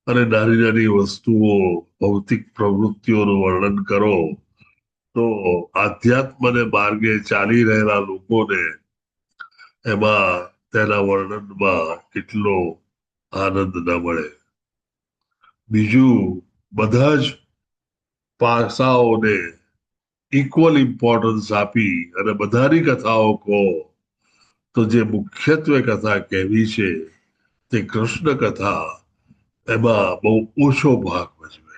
અને નાની નાની વસ્તુઓ ભૌતિક પ્રવૃત્તિઓનું વર્ણન કરો તો આધ્યાત્મને માર્ગે ચાલી રહેલા લોકોને એમાં તેના વર્ણનમાં કેટલો આનંદ ન મળે. બીજું, બધા જ પાસાઓને ઇક્વલ ઇમ્પોર્ટન્સ આપી અને બધાની કથાઓ કહો તો જે મુખ્યત્વે કથા કહેવી છે તે કૃષ્ણ કથા એમાં બહુ ઓછો ભાગ ભજવે.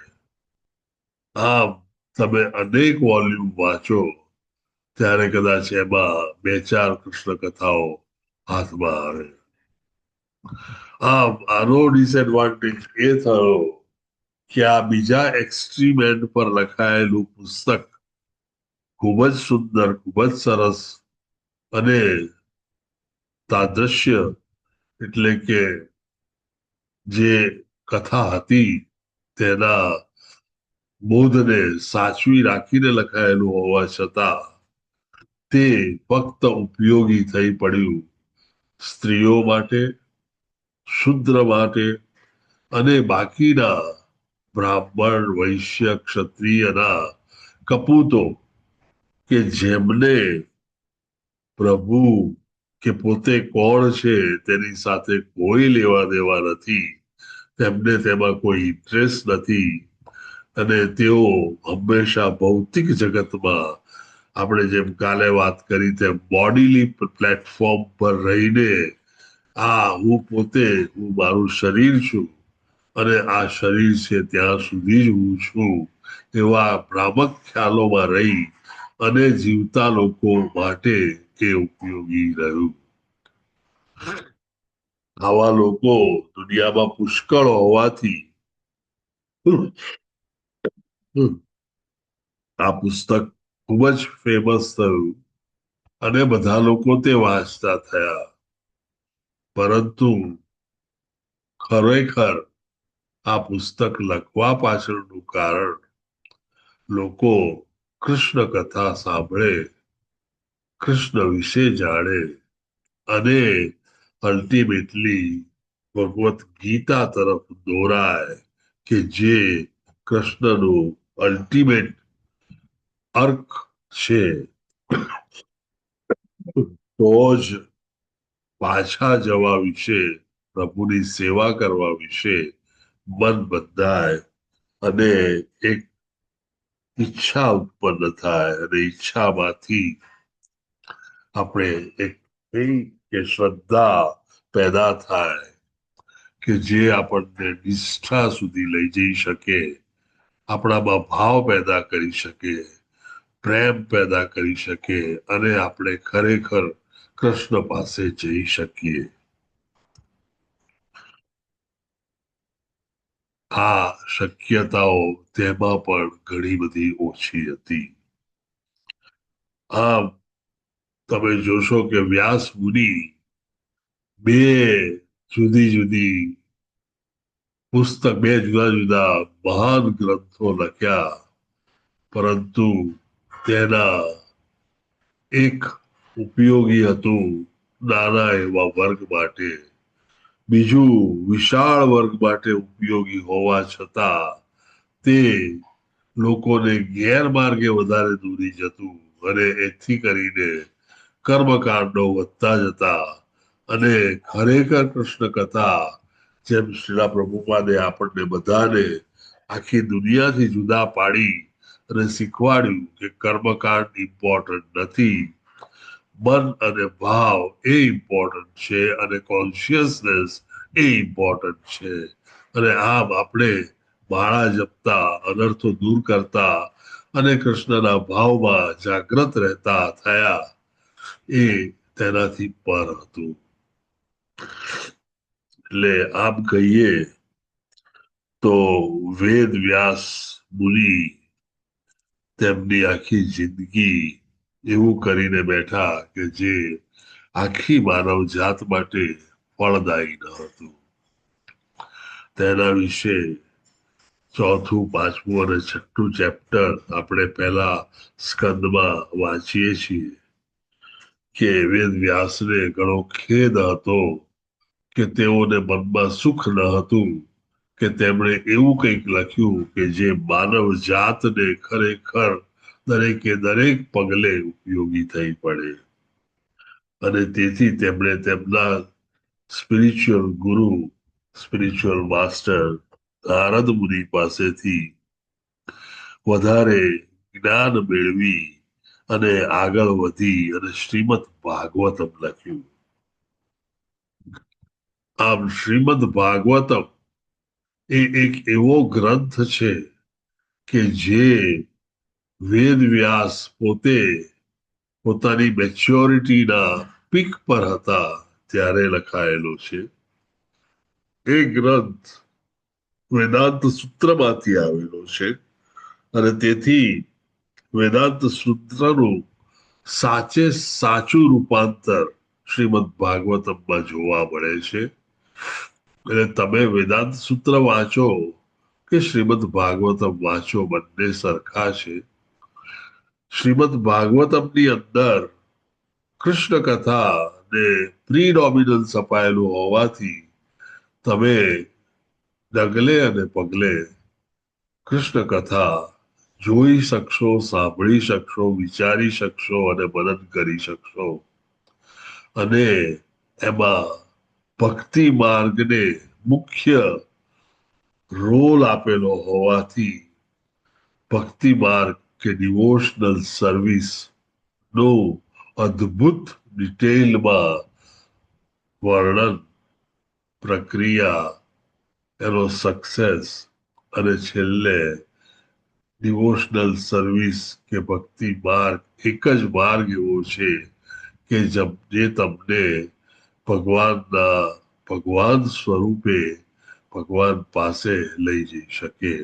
આમ તમે અનેક વોલ્યુમ વાંચો ત્યારે કદાચ એમાં 2-4 કૃષ્ણ કથાઓ હાથમાં આવે. આમ આનો ડિસએડવાન્ટેજ એ થયો કે આ બીજા એક્સ્ટ્રીમ એન્ડ પર લખાયેલું પુસ્તક ખૂબ જ સુંદર, ખૂબ જ સરસ અને તાદ્રશ્ય એટલે કે જે કથા હતી તેના બોધને સાચવી રાખીને લખાયેલું હોવા છતાં તે ફક્ત ઉપયોગી થઈ પડ્યું સ્ત્રીઓ માટે, શુદ્ર માટે અને બાકીના બ્રાહ્મણ, વૈશ્ય, ક્ષત્રિયના કપૂતો કે જેમને પ્રભુ કે પોતે કોણ છે તેની સાથે કોઈ લેવા દેવા નથી, તેમને તેમાં કોઈ ઇન્ટરેસ્ટ નથી અને તેઓ હંમેશા ભૌતિક જગતમાં આપણે જેમ કાલે વાત કરી તેમ બોડીલી પ્લેટફોર્મ પર રહીને હું પોતે હું મારું શરીર છું અને આ શરીર છે ત્યાં સુધી જ હું છું એવા ભ્રામક ખ્યાલોમાં રહી અને જીવતા લોકો માટે એ ઉપયોગી રહ્યું. આવા લોકો દુનિયામાં પુષ્કળ હોવાથી આ પુસ્તક ખૂબ જ ફેમસ થયું અને બધા લોકો તે વાંચતા થયા. પરંતુ ખરેખર આ પુસ્તક લખવા પાછળનું કારણ લોકો કૃષ્ણ કથા સાંભળે, કૃષ્ણ વિશે જાણે અને અલ્ટિમેટલી ભગવત ગીતા તરફ દોરાય કે જે કૃષ્ણનું અલ્ટિમેટ અર્ક છે. તો જ પાછા જવા વિશે, પ્રભુની સેવા કરવા વિશે મન બંધાય અને એક ઈચ્છા ઉત્પન્ન થાય અને ઈચ્છામાંથી આપણે એક કે શ્રદ્ધા પેદા થાય કે જે આપણને નિષ્ઠા સુધી લઈ જઈ શકે, આપણામાં ભાવ પેદા કરી શકે, પ્રેમ પેદા કરી શકે અને આપણે ખરેખર કૃષ્ણ પાસે જઈ શકીએ. આ શક્યતાઓ તેમાં પણ ઘણી બધી ઓછી હતી. આમ તમે જોશો કે વ્યાસ મુનિ 2 જુદી જુદી પુસ્તક, 2 જુદા જુદા મહાન ગ્રંથો લખ્યા, પરંતુ તેના એક ઉપયોગી હતું નાના એવા વર્ગ માટે, બીજું વિશાળ વર્ગ માટે ઉપયોગી હોવા છતાં તે લોકોને ગેરમાર્ગે વધારે દોરી જતું અને એથી કરીને કર્મકાંડો વધતા જતા અને ખરેખર કૃષ્ણ કથા જેમ શ્રીલા પ્રભુપાદે આપણને બધાને આખી દુનિયાથી જુદા પાડી અને શીખવાડ્યું કે કર્મકાંડ ઇમ્પોર્ટન્ટ નથી, મન અને ભાવ એ ઇમ્પોર્ટન્ટ છે અને કોન્શિયસનેસ એ ઇમ્પોર્ટન્ટ છે. અને આમ આપણે માળા જપતા, અનર્થો દૂર કરતા અને કૃષ્ણના ભાવમાં જાગૃત રહેતા થયા એ તેનાથી પર હતું. એટલે આમ કહીએ તો વેદ વ્યાસ મુનિ તેમની આખી જિંદગી એવું કરીને બેઠા કે જે આખી માનવ જાત માટે ફળદાયી ન હતું. તેના વિશે ચોથું, પાંચમું અને છઠ્ઠું ચેપ્ટર આપણે પહેલા સ્કંદમાં વાંચીએ છીએ કે વેદ વ્યાસને ઘણો ખેદ હતો કે તેઓને મનમાં સુખ ન હતું કે તેમણે એવું કંઈક લખ્યું કે જે માનવ જાતને ખરેખર દરેકે દરેક પગલે ઉપયોગી થઈ પડે. અને તેથી તેમણે તેમના સ્પિરિચ્યુઅલ ગુરુ, સ્પિરિચ્યુઅલ માસ્ટર નારદ મુનિ પાસેથી વધારે જ્ઞાન મેળવી અને આગળ વધી અને શ્રીમદ ભાગવતમ લખ્યું. આમ શ્રીમદ ભાગવતમ એ એક એવો ગ્રંથ છે કે જે વેદ વ્યાસ પોતે પોતાની મેચ્યોરિટીના પીક પર હતા ત્યારે લખાયેલો છે. એ ગ્રંથ વેદાંત સૂત્રમાંથી આવેલો છે અને તેથી વેદાંત સૂત્રનું સાચે સાચું રૂપાંતર શ્રીમદ ભાગવતમમાં જોવા મળે છે. એટલે તમે વેદાંત સૂત્ર વાંચો કે શ્રીમદ ભાગવતમ વાંચો, બંને સરખા છે. શ્રીમદ ભાગવતમની અંદર કૃષ્ણ કથા ને પ્રીડોમિનન્સ અપાયેલું હોવાથી તમે ડગલે અને પગલે કૃષ્ણ કથા જોઈ શકશો, સાંભળી શકશો, વિચારી શકશો અને મનન કરી શકશો. અને એમાં ભક્તિ માર્ગને મુખ્ય રોલ આપેલો હોવાથી ભક્તિ માર્ગ કે ડિવોશનલ સર્વિસ નો અદ્ભુત ડિટેલમાં વર્ણન, પ્રક્રિયા, એનો સક્સેસ અને છેલ્લે ડિવોશનલ સર્વિસ કે ભક્તિ માર્ગ એક જ માર્ગ એવો છે કે જે તમને ભગવાન સ્વરૂપે ભગવાન પાસે લઈ જઈ શકે.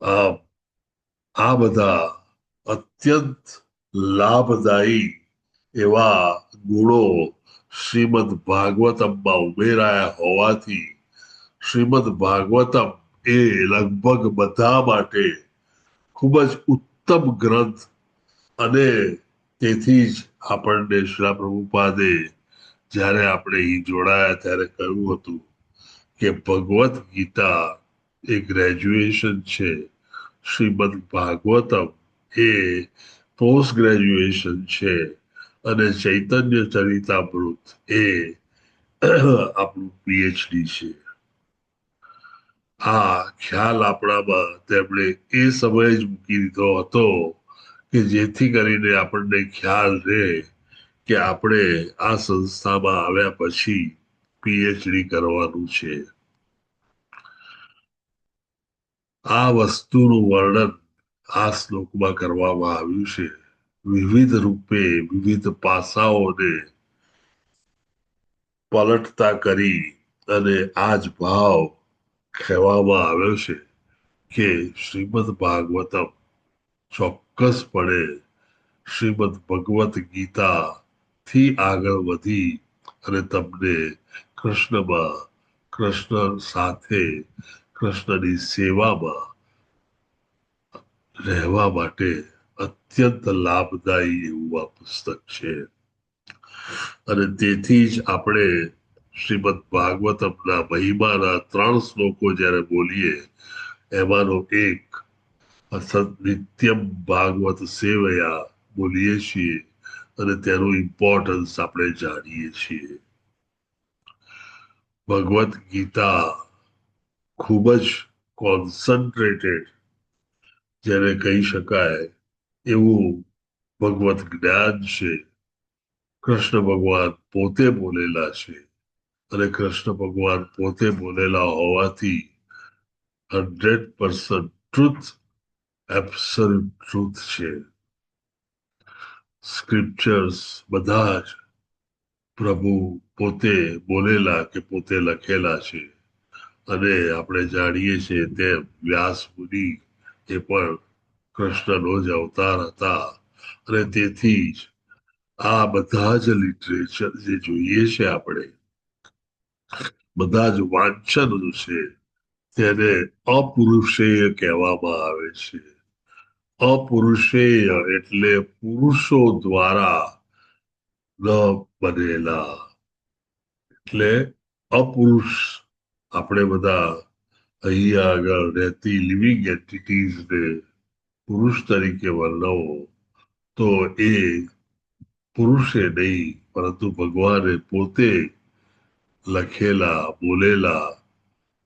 આ બધા અત્યંત લાભદાયી એવા ગુણો શ્રીમદ ભાગવતમમાં ઉમેરાયા હોવાથી શ્રીમદ ભાગવતમ એ લગભગ બધા માટે ખૂબ જ ઉત્તમ ગ્રંથ અને તેથી જ આપણને શ્રી પ્રભુપાદે જ્યારે આપણે અહીં જોડાયા ત્યારે કહ્યું હતું કે ભગવત ગીતા એ ગ્રેજ્યુએશન છે, શ્રીમદ ભાગવતમ એ પોસ્ટ ગ્રેજ્યુએશન છે અને ચૈતન્ય ચરિતામૃત એ આપણું પીએચડી છે. આ ખ્યાલ આપણામાં તેમણે એ સમયે જ મૂકી દીધો હતો કે જેથી કરીને આપણને ખ્યાલ રહે કે આપણે આ સંસ્થામાં આવ્યા પછી પીએચડી કરવાનું છે. આ વસ્તુનું વર્ણન આ શ્લોકમાં કરવામાં આવ્યું છે. વિવિધ રૂપે વિવિધ પાસાઓને પલટતા કરી અને આ જ ભાવ કહેવામાં આવ્યો છે કે શ્રીમદ ભાગવતમ ચોક્કસપણે શ્રીમદ ભગવત ગીતા થી આગળ વધી અને તમને કૃષ્ણમાં, કૃષ્ણ સાથે, કૃષ્ણની સેવામાં રહેવા માટે અત્યંત લાભદાયી એવું આ પુસ્તક છે. અને તેથી જ આપણે શ્રીમદ ભાગવતમના મહિમાના 3 શ્લોકો જ્યારે બોલીએ એમાંનો એક નિત્યમ ભાગવત સેવયા બોલીએ છીએ અને તેનું ઇમ્પોર્ટન્સ આપણે જાણીએ છીએ. ભગવત ગીતા ખૂબ જ કોન્સન્ટ્રેટેડ જેને કહી શકાય એવું ભગવત જ્ઞાન છે. કૃષ્ણ ભગવાન પોતે બોલેલા છે અને કૃષ્ણ ભગવાન પોતે બોલેલા હોવાથી 100% ટ્રુથ, એબ્સોલ્યુટ ટ્રુથ છે. સ્ક્રિપ્ચર્સ બધા જ પ્રભુ પોતે બોલેલા કે પોતે લખેલા છે. અને આપણે જાણીએ છીએ તેમ વ્યાસ મુનિ એ પણ કૃષ્ણનો જ અવતાર હતા. અને તેથી જ આ બધા જ લિટરેચર જે જોઈએ છે આપણે, બધા જ વાંચન છે તેને અપુરુષેય કહેવામાં આવે છે. અપુરુષેય એટલે પુરુષો દ્વારા ન બનેલા. એટલે અપુરુષ આપણે બધા અહીંયા આગળ રહેતી લિવિંગ એન્ટિટીઝને પુરુષ તરીકે વર્ણવો તો એ પુરુષે નહીં, પરંતુ ભગવાને પોતે લખેલા, બોલેલા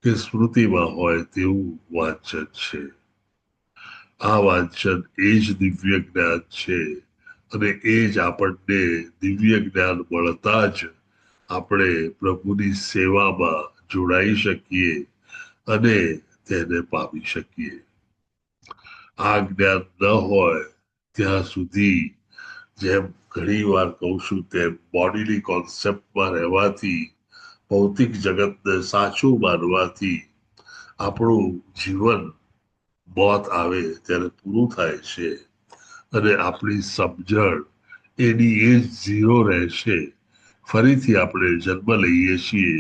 કે સ્મૃતિમાં હોય તેવું વાંચન છે. આ વાંચન એ જ દિવ્ય જ્ઞાન છે. અને એ જ આપણને દિવ્ય જ્ઞાન મળતા જ આપણે પ્રભુની સેવામાં જોડાઈ શકીએ અને તેને પામી શકીએ. આ જ્ઞાન ન હોય ત્યાં સુધી, જેમ ઘણી વાર કહું છું તેમ, બોડીની કોન્સેપ્ટમાં રહેવાથી, ભૌતિક જગતને સાચું માનવાથી આપણું જીવન મોત આવે ત્યારે પૂરું થાય છે. અને આપણી સમજણ એની એ જ ઝીરો રહેશે. ફરીથી આપણે જન્મ લઈએ છીએ,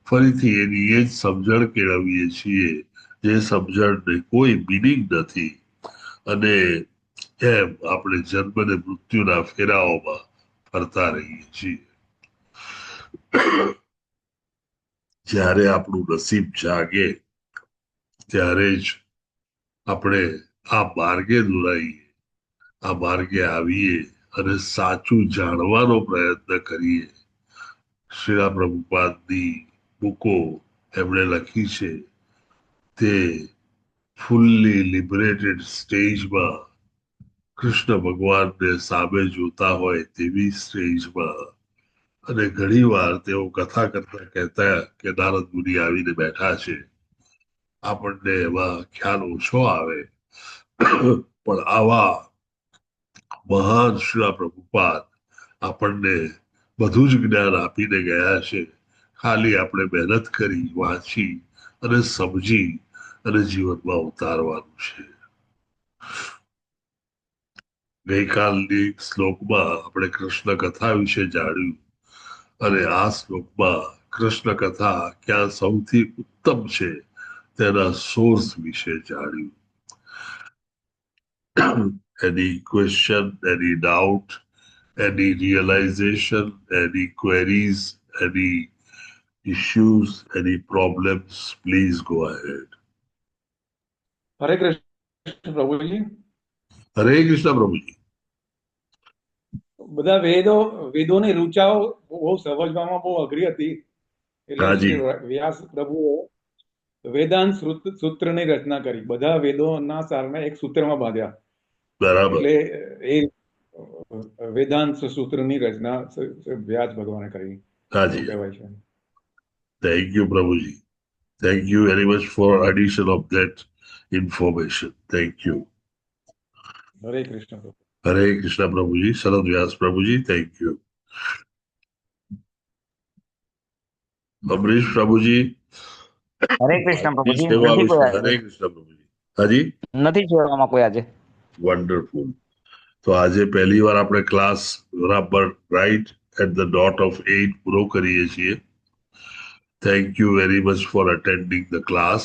ફરીથી એની એ જ સમજણ કેળવીએ છીએ, જે સમજણને કોઈ મિનિંગ નથી. અને એમ આપણે જન્મ ને મૃત્યુના ફેરાઓમાં ફરતા રહીએ છીએ. જ્યારે આપણું નસીબ જાગે ત્યારે જ આપણે આ માર્ગે દોરાઈએ, આ માર્ગે આવીએ અને સાચું જાણવાનો પ્રયત્ન કરીએ. શ્રીલા પ્રભુપાદની બુકો એમણે લખી છે તે ફુલ્લી લિબરેટેડ સ્ટેજમાં કૃષ્ણ ભગવાનને સામે જોતા હોય તેવી સ્ટેજમાં. અને ઘણી વાર તેઓ કથા કરતા કહેતા કે નારદ મુનિ આવીને બેઠા છે. આપણને એમાં ખ્યાલ ઓછો આવે, પણ આવા મહાન શ્રીલા પ્રભુપાદ આપણને બધું જ જ્ઞાન આપીને ગયા છે. ખાલી આપણે મહેનત કરી, વાંચી અને સમજી અને જીવનમાં ઉતારવાનું છે. ગઈકાલની શ્લોકમાં આપણે કૃષ્ણ કથા વિશે જાણ્યું અને આ શ્લોકમાં કૃષ્ણ કથા ક્યાં સૌથી ઉત્તમ છે તેના સોર્સ વિશે જાણ્યું. Any question, any doubt, any realization, any queries, any issues, any problems, please go ahead. હરે કૃષ્ણ પ્રભુજી. હરે કૃષ્ણ પ્રભુજી. બધા વેદોની રૂચાઓ બહુ સમજવામાં બહુ અઘરી હતી, એટલે શ્રી વ્યાસ પ્રભુએ વેદાંત સૂત્રની રચના કરી. બધા વેદોના સારને એક સૂત્રમાં બાંધ્યા. બરાબર. એટલે એ વેદાંત સૂત્રની રચના વ્યાસ ભગવાને કરી કહેવાય છે. Thank you, Prabhuji. Thank you very much for addition of that information. Thank you. Hare Krishna Prabhu. Hare Krishna Prabhuji. Sarad Vyas Prabhuji. Thank you. Amrish Prabhuji. હરે કૃષ્ણ પ્રભુજી. હરે કૃષ્ણ પ્રભુજી. હાજી નથી જોવામાં કોઈ આજે. વન્ડરફુલ. તો આજે પહેલી વાર આપણે ક્લાસ બરાબર right at the dot of 8 પૂરો કરીએ છીએ. Thank you very much for attending the class.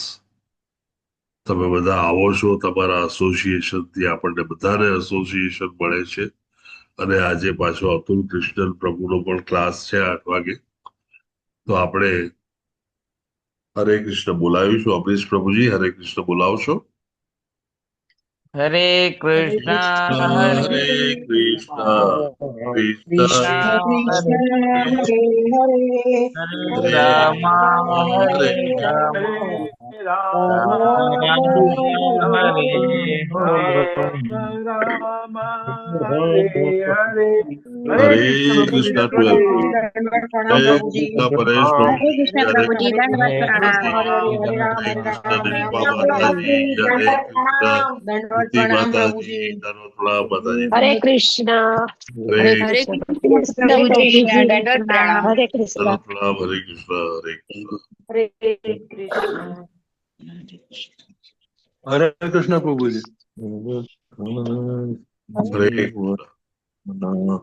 તમે બધા આવો છો તમારા એસોસિએશનથી, આપણને બધાને એસોસિએશન મળે છે. અને આજે પાછો અતુલ કૃષ્ણન પ્રભુનો પણ ક્લાસ છે 8 વાગે. તો આપણે હરે કૃષ્ણ બોલાવીશું. અમરીશ પ્રભુજી હરે કૃષ્ણ બોલાવશો. હરે કૃષ્ણ હરે કૃષ્ણ કૃષ્ણ હરે રામ હરે રામ હરે કૃષ્ણ પરેશ પ્રભુજી दंडवत मूर्ति प्रणाम माता प्रभु जी, जी। दंडवत प्रणाम माता जी। हरे कृष्णा हरे हरे कृष्ण प्रभु प्रभु जी जी दंडवत प्रणाम। हरे कृष्णा दंडवत प्रणाम। हरे कृष्णा हरे कृष्णा। हरे कृष्ण। हरे कृष्ण प्रभु जी। हरे कृष्णा।